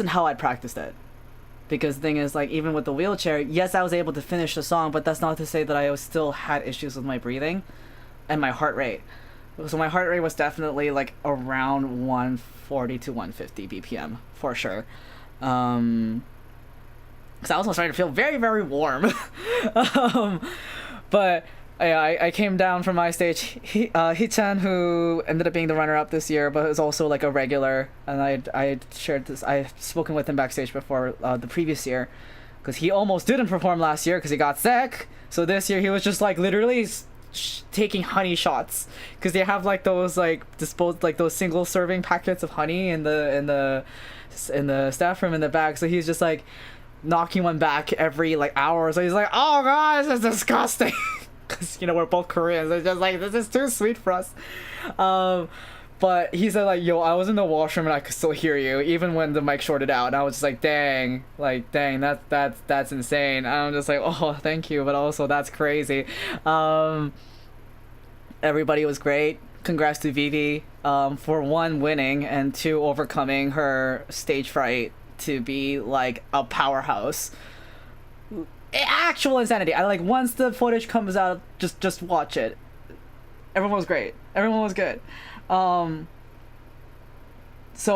how I'd practiced it. Because the thing is, like, even with the wheelchair, yes, I was able to finish the song, but that's not to say that I still had issues with my breathing and my heart rate. So my heart rate was definitely, like, around 140 to 150 BPM, for sure. Because I was starting to feel very, very warm. But I came down from my stage. Hichan, who ended up being the runner-up this year, but was also like a regular, and I shared this. I've spoken with him backstage before the previous year, because he almost didn't perform last year because he got sick. So this year he was just like literally taking honey shots, because they have like those like disposed like those single serving packets of honey in the staff room in the back. So he's just like knocking one back every like hour. So he's like, oh god, this is disgusting. Because, you know, we're both Koreans. It's just like, this is too sweet for us. But he said, like, yo, I was in the washroom and I could still hear you, even when the mic shorted out. And I was just like, dang, that's insane. And I'm just like, oh, thank you, but also that's crazy. Everybody was great. Congrats to Vivi for one, winning, and two, overcoming her stage fright to be like a powerhouse. Actual insanity. I like, once the footage comes out, just watch it. Everyone was great. Everyone was good. So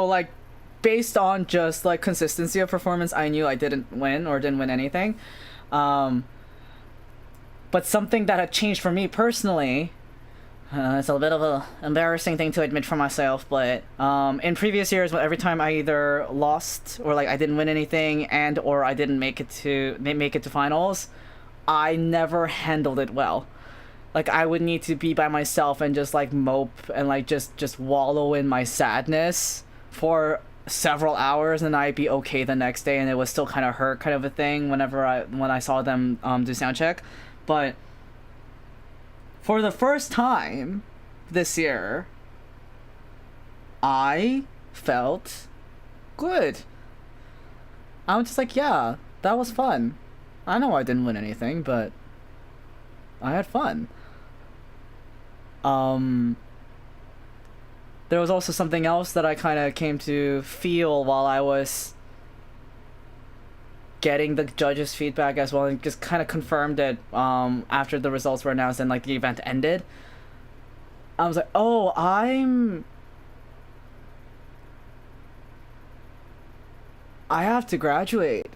like, based on just like consistency of performance, I knew I didn't win anything. But something that had changed for me personally, it's a bit of a embarrassing thing to admit for myself, but in previous years, every time I either lost or like I didn't win anything and or I didn't make it to finals, I never handled it well. Like, I would need to be by myself and just like mope and like just wallow in my sadness for several hours, and I'd be okay the next day, and it was still kind of hurt, kind of a thing when I saw them do sound check. But for the first time this year, I felt good. I was just like, yeah, that was fun. I know I didn't win anything, but I had fun. There was also something else that I kind of came to feel while I was getting the judges' feedback as well, and just kind of confirmed it after the results were announced and like the event ended. I was like, oh, I have to graduate.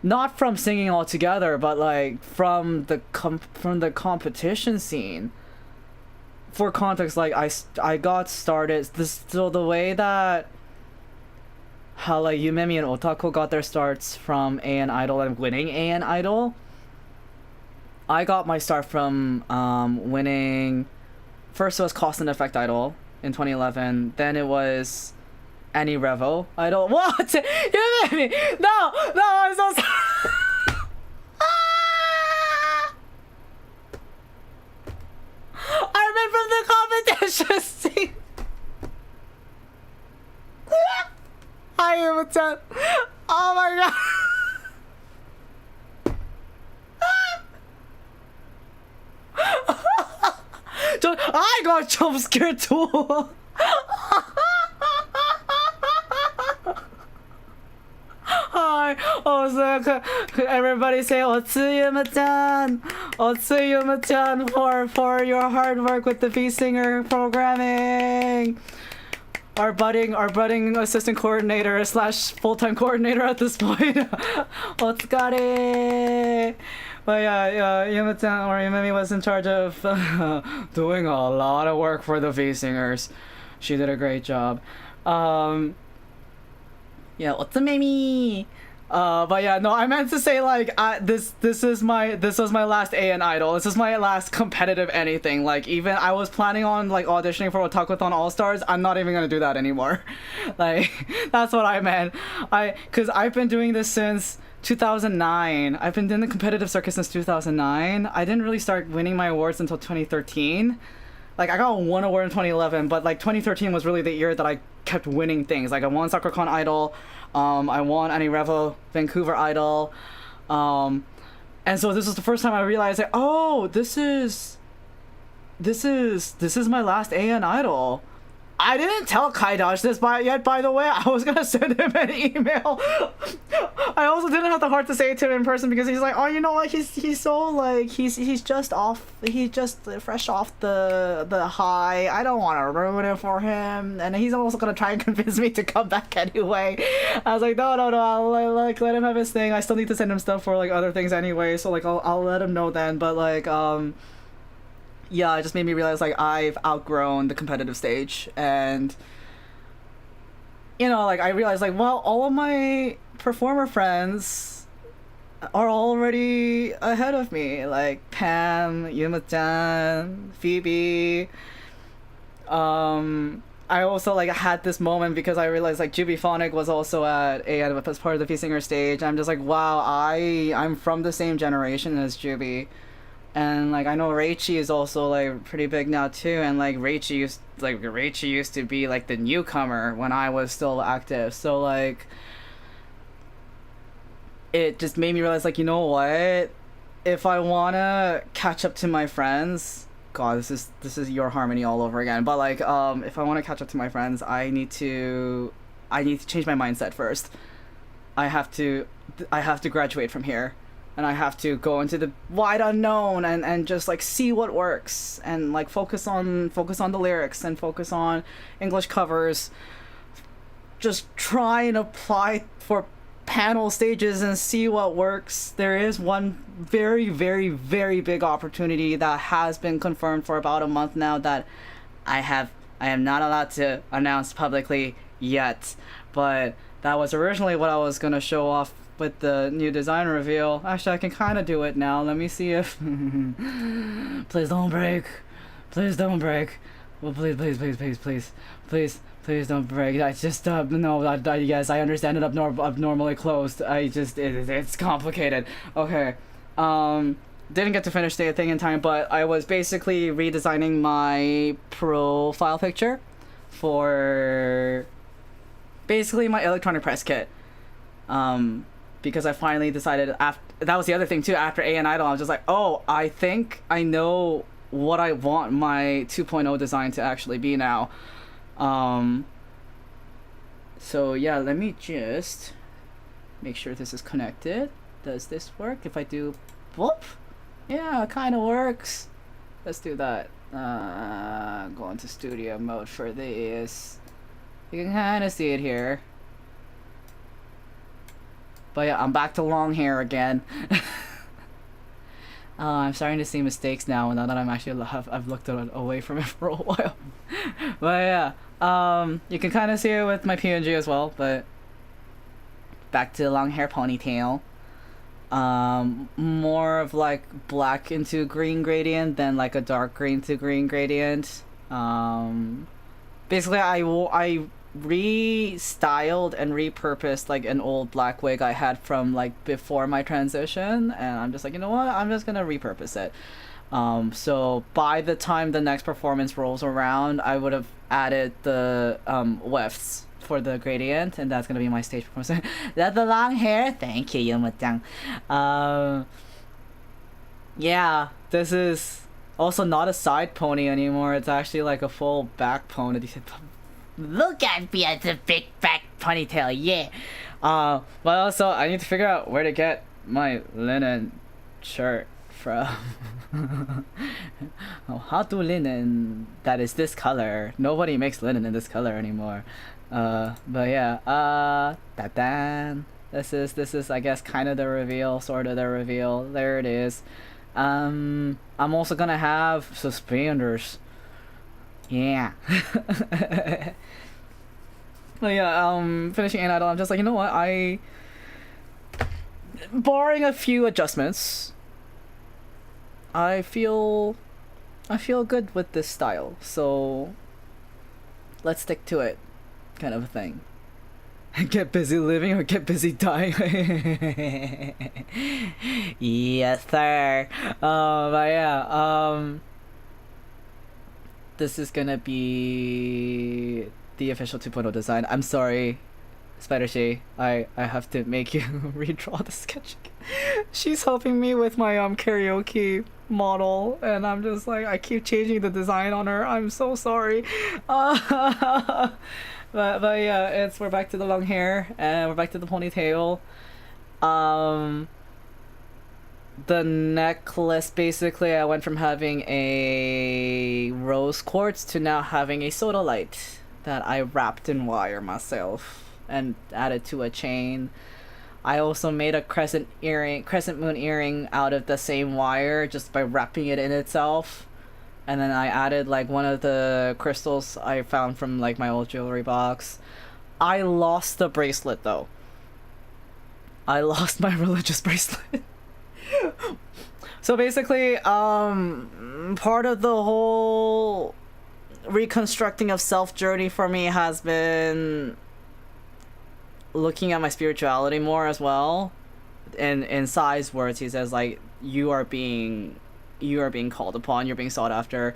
Not from singing altogether, but like from the competition scene. For context, like I got started so the way that how like Yumemi and Otako got their starts from AN Idol and winning AN Idol, I got my start from winning. First it was Cost and Effect Idol in 2011. Then it was Annie Revo Idol. What? Yumemi! No, I'm so sorry. I meant from the competition scene. I am a 10. Oh my god. I got jump scared too. Hi. Oh, everybody say Otsuyuma-chan, Otsuyuma-chan for your hard work with the V-Singer programming. Our budding assistant coordinator slash full-time coordinator at this point. Otsukare. But yeah, Yuma-chan or Yumemi was in charge of doing a lot of work for the V-Singers. She did a great job. Yeah, Otsumemi. But yeah, no, I meant to say like this was my last AN Idol. This is my last competitive anything. Like even I was planning on like auditioning for Otakuthon All Stars. I'm not even gonna do that anymore. Like that's what I meant. Cause I've been doing this since 2009. I've been in the competitive circuit since 2009. I didn't really start winning my awards until 2013. Like I got one award in 2011, but like 2013 was really the year that I kept winning things. Like I won SakuraCon Idol. I won Anirevo Vancouver Idol, and so this was the first time I realized that this is my last AN Idol. I didn't tell Kaidash this yet, by the way. I was gonna send him an email. I also didn't have the heart to say it to him in person because he's like, oh, you know what? He's so like he's just fresh off the high. I don't want to ruin it for him, and he's also gonna try and convince me to come back anyway. I was like, no, I'll like let him have his thing. I still need to send him stuff for like other things anyway, so like I'll let him know then. But like yeah, it just made me realize like I've outgrown the competitive stage, and you know, like I realized like, well, all of my performer friends are already ahead of me, like Pam, Yuma-chan, Phoebe. I also like had this moment because I realized like Jubiphonic was also at as part of the V-Singer stage. I'm just like, wow, I'm from the same generation as Jubi. And like I know Reichi is also like pretty big now too, and like Reichi used to be like the newcomer when I was still active. So like it just made me realize like, you know what? If I wanna catch up to my friends, God, this is your harmony all over again. But like if I wanna catch up to my friends, I need to change my mindset first. I have to graduate from here. And I have to go into the wide unknown and just like see what works and like focus on the lyrics and focus on English covers. Just try and apply for panel stages and see what works. There is one very, very, very big opportunity that has been confirmed for about a month now that I am not allowed to announce publicly yet. But that was originally what I was gonna show off with the new design reveal. Actually, I can kind of do it now. Let me see if... Please don't break. Please don't break. Well, please don't break. I just, no, yes, I understand it abnormally closed. It's complicated. Okay. Didn't get to finish the thing in time, but I was basically redesigning my profile picture for basically my electronic press kit. Because I finally decided that was the other thing too. After AN Idol, I was just like, oh, I think I know what I want my 2.0 design to actually be now. So yeah, let me just make sure this is connected. Does this work? If I do, whoop, yeah, it kind of works. Let's do that. Go into studio mode for this. You can kind of see it here. But yeah, I'm back to long hair again. I'm starting to see mistakes now that I'm actually I've looked away from it for a while. But yeah, you can kind of see it with my PNG as well. But back to long hair ponytail. More of like black into green gradient than like a dark green to green gradient. Basically, I restyled and repurposed like an old black wig I had from like before my transition, and I'm just like, you know what, I'm just gonna repurpose it. So by the time the next performance rolls around, I would have added the wefts for the gradient, and that's gonna be my stage performance. That's the long hair. Thank you, Yuma-chan. Yeah, this is also not a side pony anymore. It's actually like a full back pony. Look at me as a big back ponytail, yeah. But also I need to figure out where to get my linen shirt from. Oh, how to linen that is this color. Nobody makes linen in this color anymore. But yeah, that this is I guess kind of the reveal, sort of the reveal. There it is. I'm also gonna have suspenders. Yeah. But yeah, finishing an idol, I'm just like, you know what, barring a few adjustments, I feel good with this style, so let's stick to it, kind of a thing. Get busy living or get busy dying. Yes, sir. But yeah, this is gonna be the official 2.0 design. I'm sorry, Spider She. I have to make you redraw the sketch. She's helping me with my karaoke model, and I'm just like, I keep changing the design on her. I'm so sorry. But yeah, we're back to the long hair and we're back to the ponytail. The necklace, basically I went from having a rose quartz to now having a sodalite that I wrapped in wire myself and added to a chain. I also made a crescent moon earring out of the same wire just by wrapping it in itself. And then I added like one of the crystals I found from like my old jewelry box. I lost the bracelet though. I lost my religious bracelet. So basically, part of the whole reconstructing of self journey for me has been looking at my spirituality more as well. In Sai's words, he says like, you are being called upon, you're being sought after.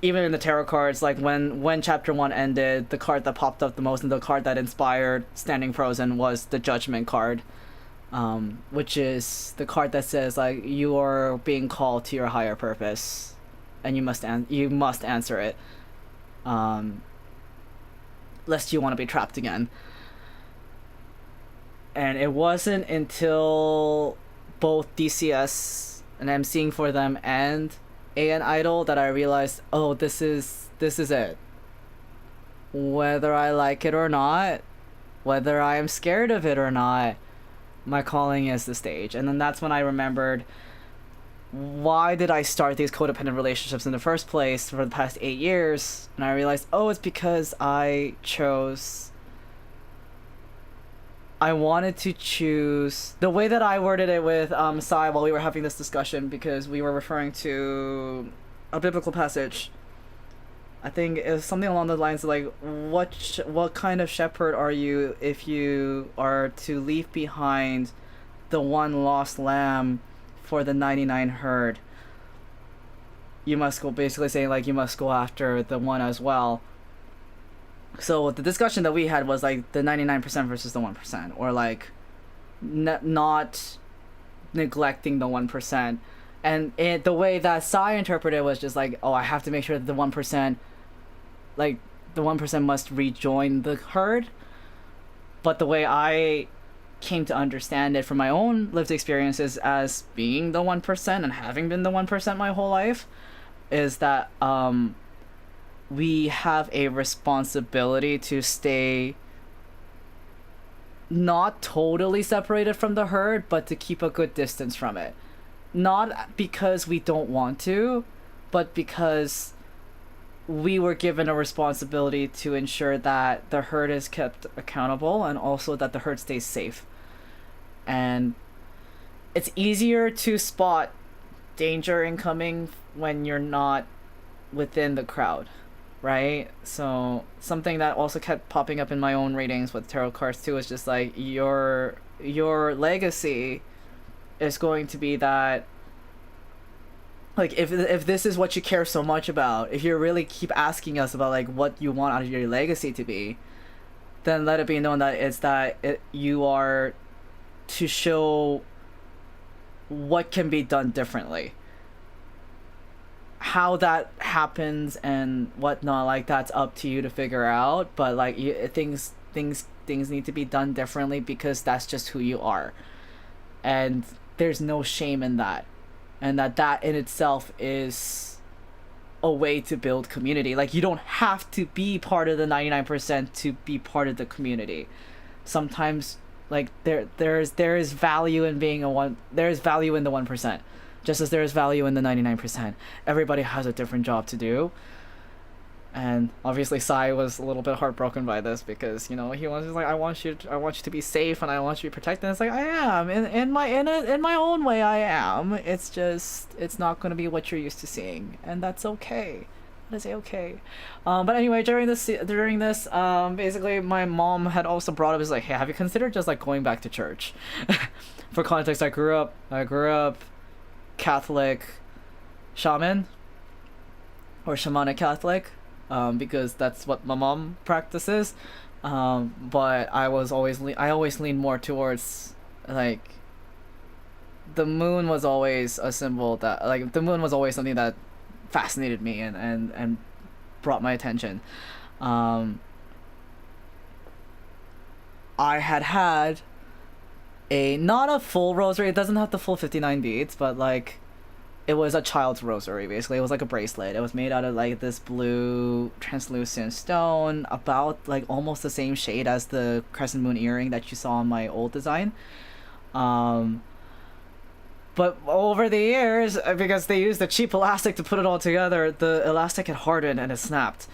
Even in the tarot cards, like when chapter 1 ended, the card that popped up the most and the card that inspired Standing Frozen was the Judgment card, which is the card that says like, you are being called to your higher purpose and you must answer it, lest you want to be trapped again. And it wasn't until both DCS and emceeing for them and AN Idol that I realized, oh, this is it. Whether I like it or not, whether I am scared of it or not, my calling is the stage. And then that's when I remembered, why did I start these codependent relationships in the first place for the past 8 years? And I realized, oh, it's because I wanted to choose the way that I worded it with Sai while we were having this discussion, because we were referring to a biblical passage. I think it was something along the lines of like, what kind of shepherd are you if you are to leave behind the one lost lamb for the 99 herd? You must go, basically saying like, you must go after the one as well. So the discussion that we had was like the 99% versus the 1%, or like not neglecting the 1%. And the way that Sai interpreted it was just like, oh, I have to make sure that the 1%, like the 1% must rejoin the herd. But the way I came to understand it from my own lived experiences as being the 1% and having been the 1% my whole life is that we have a responsibility to stay not totally separated from the herd, but to keep a good distance from it. Not because we don't want to, but because we were given a responsibility to ensure that the herd is kept accountable and also that the herd stays safe. And it's easier to spot danger incoming when you're not within the crowd, right? So something that also kept popping up in my own readings with tarot cards too is just like, your legacy is going to be that, like, if this is what you care so much about, if you really keep asking us about like what you want out of your legacy to be, then let it be known that you are to show what can be done differently. How that happens and whatnot, like, that's up to you to figure out. But like, things things need to be done differently because that's just who you are, and there's no shame in that, and that in itself is a way to build community. Like, you don't have to be part of the 99% to be part of the community. Sometimes, like, there is value in being there is value in the 1%, just as there is value in the 99%. Everybody has a different job to do. And obviously Sai was a little bit heartbroken by this because, you know, he was just like, I want you to be safe and I want you to be protected. And it's like, I am in my own way. I am. It's just, it's not going to be what you're used to seeing, and that's okay. That is okay. But anyway, during this basically my mom had also brought up, is like, hey, have you considered just like going back to church? For context, I grew up Catholic shaman or shamanic Catholic. Because that's what my mom practices, but I always leaned more towards, like, the moon was always a symbol that, like, the moon was always something that fascinated me and brought my attention. I had not a full rosary. It doesn't have the full 59 beads, but like, it was a child's rosary, basically. It was like a bracelet. It was made out of like this blue translucent stone, about like almost the same shade as the crescent moon earring that you saw on my old design. But over the years, because they used the cheap elastic to put it all together, the elastic had hardened and it snapped.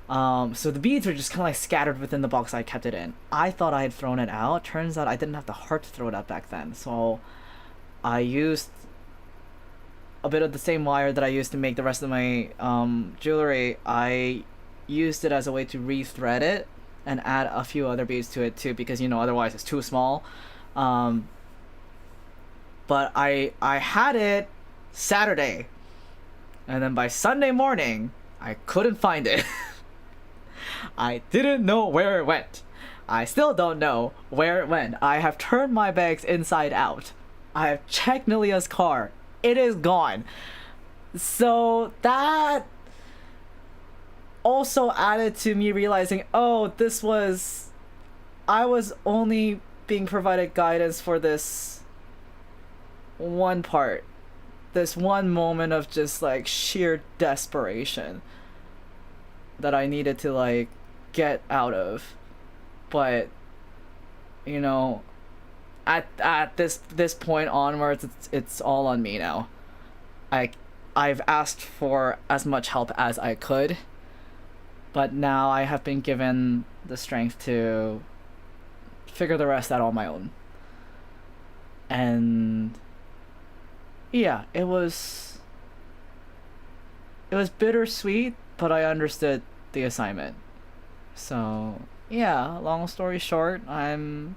So the beads were just kind of like scattered within the box I kept it in. I thought I had thrown it out. Turns out I didn't have the heart to throw it out back then. So I used a bit of the same wire that I used to make the rest of my jewelry. I used it as a way to re-thread it and add a few other beads to it too, because, you know, otherwise it's too small. But I had it Saturday, and then by Sunday morning I couldn't find it. I didn't know where it went. I still don't know where it went. I have turned my bags inside out. I have checked Milia's car. It is gone. So that also added to me realizing, oh, I was only being provided guidance for this one part, this one moment of just like sheer desperation that I needed to like get out of. But, you know, at this point onwards, it's all on me now. I've asked for as much help as I could, but now I have been given the strength to figure the rest out on my own. And yeah, it was bittersweet, but I understood the assignment. So yeah, long story short, I'm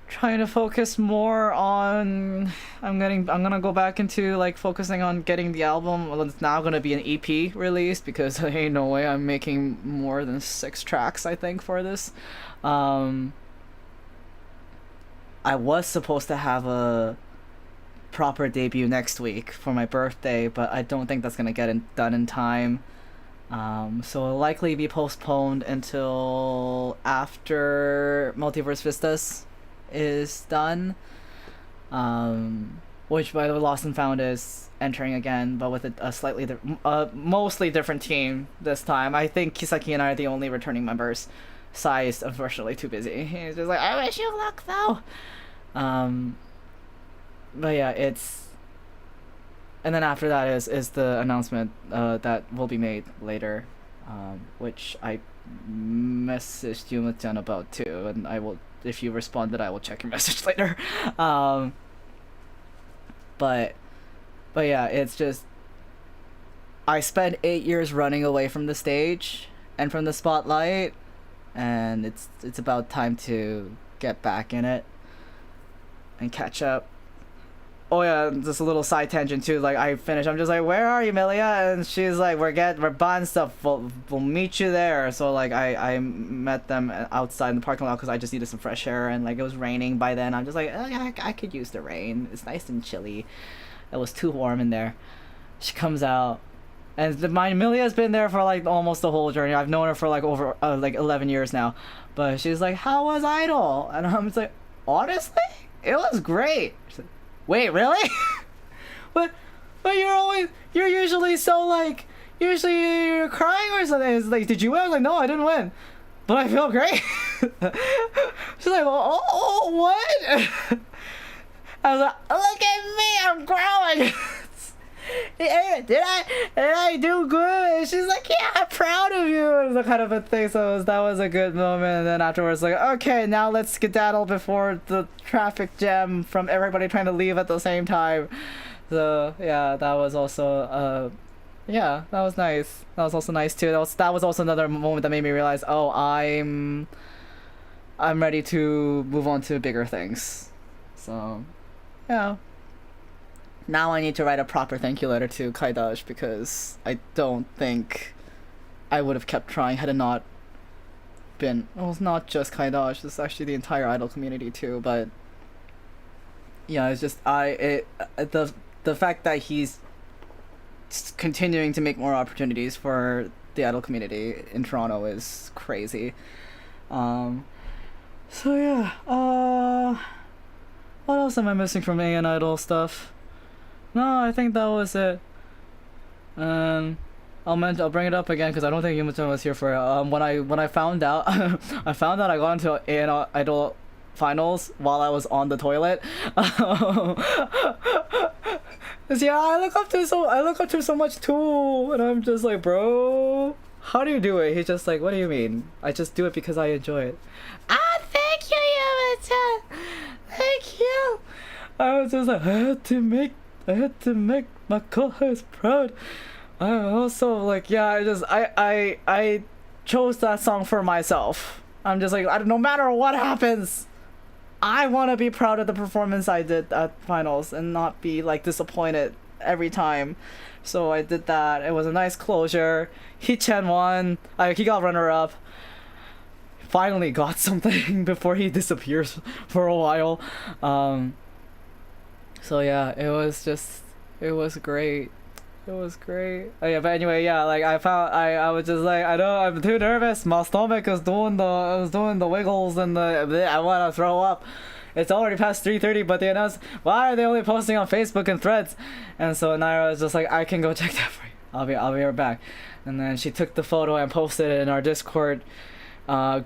trying to focus more on, I'm gonna go back into like focusing on getting the album. Well, it's now gonna be an EP release because there ain't no way I'm making more than 6 tracks, I think, for this. I was supposed to have a proper debut next week for my birthday, but I don't think that's gonna get done in time. So it'll likely be postponed until after Multiverse Vistas is done, which, by the way, Lost and Found is entering again, but with a slightly mostly different team this time. I think Chisaku and I are the only returning members. Sai is unfortunately too busy. He's just like, I wish you luck though. But yeah, it's, and then after that is the announcement that will be made later, which I messaged Yuma-chan about too, and I will, if you responded, I will check your message later. But yeah, it's just, I spent 8 years running away from the stage and from the spotlight, and it's about time to get back in it and catch up. Oh yeah, just a little side tangent too. Like, I finished, I'm just like, where are you, Milia? And she's like, we're buying stuff. We'll meet you there. So like, I met them outside in the parking lot because I just needed some fresh air, and like it was raining by then. I'm just like, oh, yeah, I could use the rain. It's nice and chilly. It was too warm in there. She comes out, And my Amelia's been there for like almost the whole journey. I've known her for like over like 11 years now. But she's like, how was Idol? And I'm just like, honestly, it was great. She's like, wait, really? but you're usually so like, usually you're crying or something. It's like, did you win? I was like, no, I didn't win. But I feel great. She's like, oh, what? I was like, look at me, I'm growing. Did I do good? And she's like, yeah, I'm proud of you. It was a kind of a thing. So that was a good moment. And then afterwards, like, okay, now let's skedaddle before the traffic jam from everybody trying to leave at the same time. So yeah, that was also yeah, that was nice. That was also nice too. That was also another moment that made me realize, oh, I'm ready to move on to bigger things. So yeah. Now I need to write a proper thank you letter to Kaidash, because I don't think I would have kept trying had it not been... Well, it's not just Kaidash, it's actually the entire idol community too, but... Yeah, it's just... The fact that he's continuing to make more opportunities for the idol community in Toronto is crazy. So yeah, what else am I missing from AN Idol stuff? No, I think that was it. I'll bring it up again because I don't think Yuma-chan was here for it. When I found out I got into AN Idol finals while I was on the toilet. Yeah, I look up to so much too, and I'm just like, bro, how do you do it? He's just like, what do you mean? I just do it because I enjoy it. Ah, thank you, Yuma-chan. Thank you. I was just like, I had to make my co-host proud. I also like, yeah, I chose that song for myself. I'm just like, no matter what happens, I want to be proud of the performance I did at finals and not be like disappointed every time. So I did that. It was a nice closure. Hee-chan won. He got runner-up. Finally got something before he disappears for a while. So yeah, it was great. It was great. Oh, yeah, but anyway, yeah, like I was just like, I know I'm too nervous. My stomach is doing the wiggles and I want to throw up. It's already past 3:30, but they announced, why are they only posting on Facebook and Threads? And so Naira was just like, I can go check that for you. I'll be right back. And then she took the photo and posted it in our Discord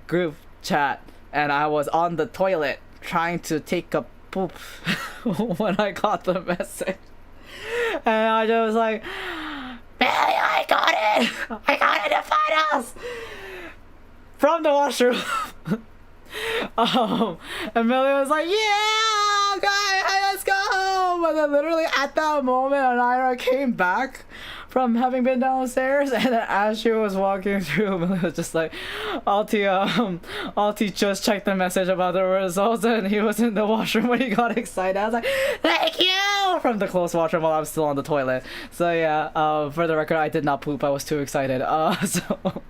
group chat, and I was on the toilet trying to take a poop when I got the message. And I just was like, Billy, I got it in the finals from the washroom. And Millie was like, yeah, okay, let's go. And then literally at that moment, Naira came back from having been downstairs, and then as she was walking through, Millie was just like, Altie just checked the message about the results, and he was in the washroom when he got excited. I was like, thank you, from the closed washroom while I'm still on the toilet. So yeah, for the record, I did not poop. I was too excited. So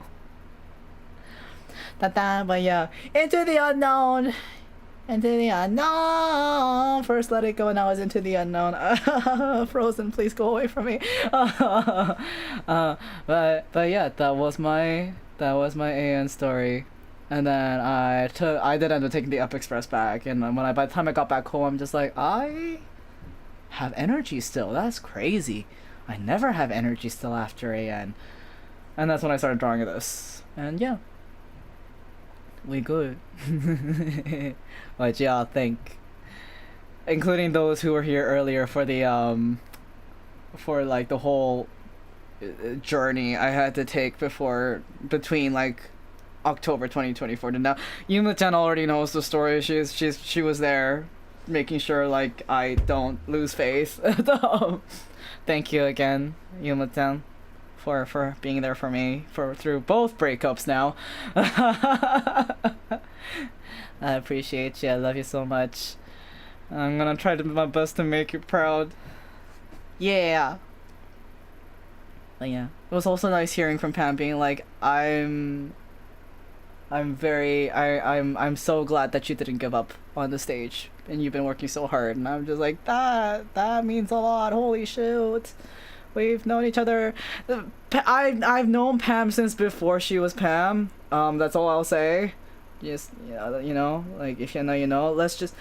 but yeah, into the unknown. Into the unknown. First let it go, now it's into the unknown. Frozen, please go away from me. But yeah, that was my AN story. And then I did end up taking the Up Express back, and by the time I got back home, I'm just like, I have energy still. That's crazy. I never have energy still after AN. And that's when I started drawing this. And yeah, we good. What y'all think? Including those who were here earlier for the for like the whole journey I had to take between like October 2024 to now. Yuma-chan already knows the story. She was there making sure like I don't lose faith. Thank you again, Yuma-chan, for being there for me through both breakups now. I appreciate you. I love you so much. I'm gonna try to do my best to make you proud. Yeah. But yeah, it was also nice hearing from Pam being like, I'm so glad that you didn't give up on the stage and you've been working so hard. And I'm just like, that means a lot. Holy shoot. We've known each other. I've known Pam since before she was Pam. That's all I'll say. Just you know, like if you know, you know. Let's just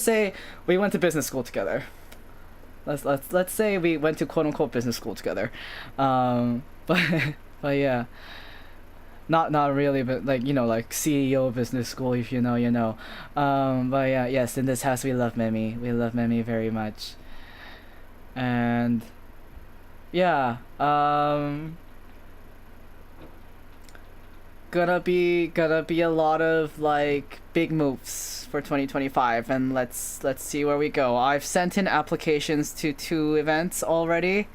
say we went to business school together. Let's say we went to quote unquote business school together. But but yeah. Not really, but like, you know, like CEO business school, if you know, you know. But yeah, yes, in this house we love Mimi. We love Mimi very much. And yeah, gonna be a lot of like big moves for 2025, and let's see where we go. I've sent in applications to 2 events already.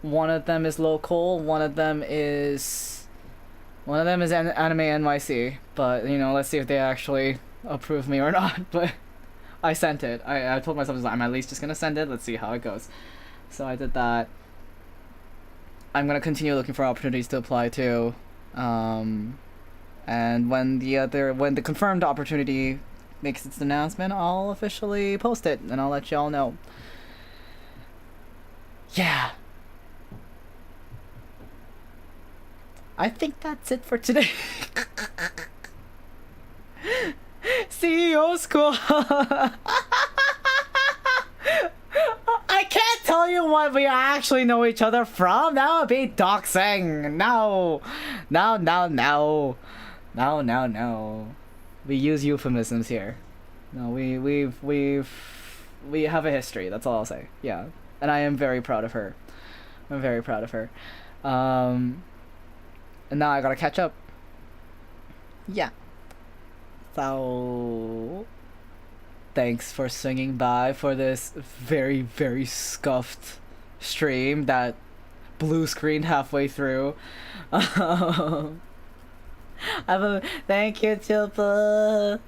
One of them is local, one of them is Anime NYC, but you know, let's see if they actually approve me or not. But I sent it. I told myself I'm at least just gonna send it. Let's see how it goes. So I did that. I'm gonna continue looking for opportunities to apply to, and when the confirmed opportunity makes its announcement, I'll officially post it and I'll let y'all know. Yeah. I think that's it for today. CEO school. I can't tell you what we actually know each other from. That would be doxing. No. We use euphemisms here. No, we have a history. That's all I'll say. Yeah, and I am very proud of her. I'm very proud of her. And now I gotta catch up. Yeah. So, thanks for swinging by for this very, very scuffed stream that blue screened halfway through. Thank you, Chilpa.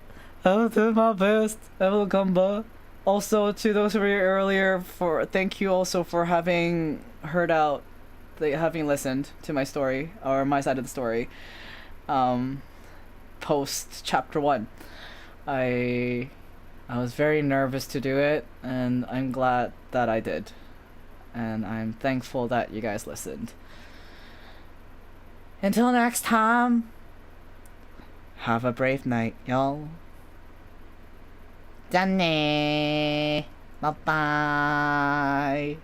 I will do my best. I will come back. Also, to those who were here earlier, thank you also for having heard out, having listened to my story, or my side of the story, post chapter 1. I was very nervous to do it, and I'm glad that I did, and I'm thankful that you guys listened. Until next time, have a brave night, y'all. 짠네. Bye bye.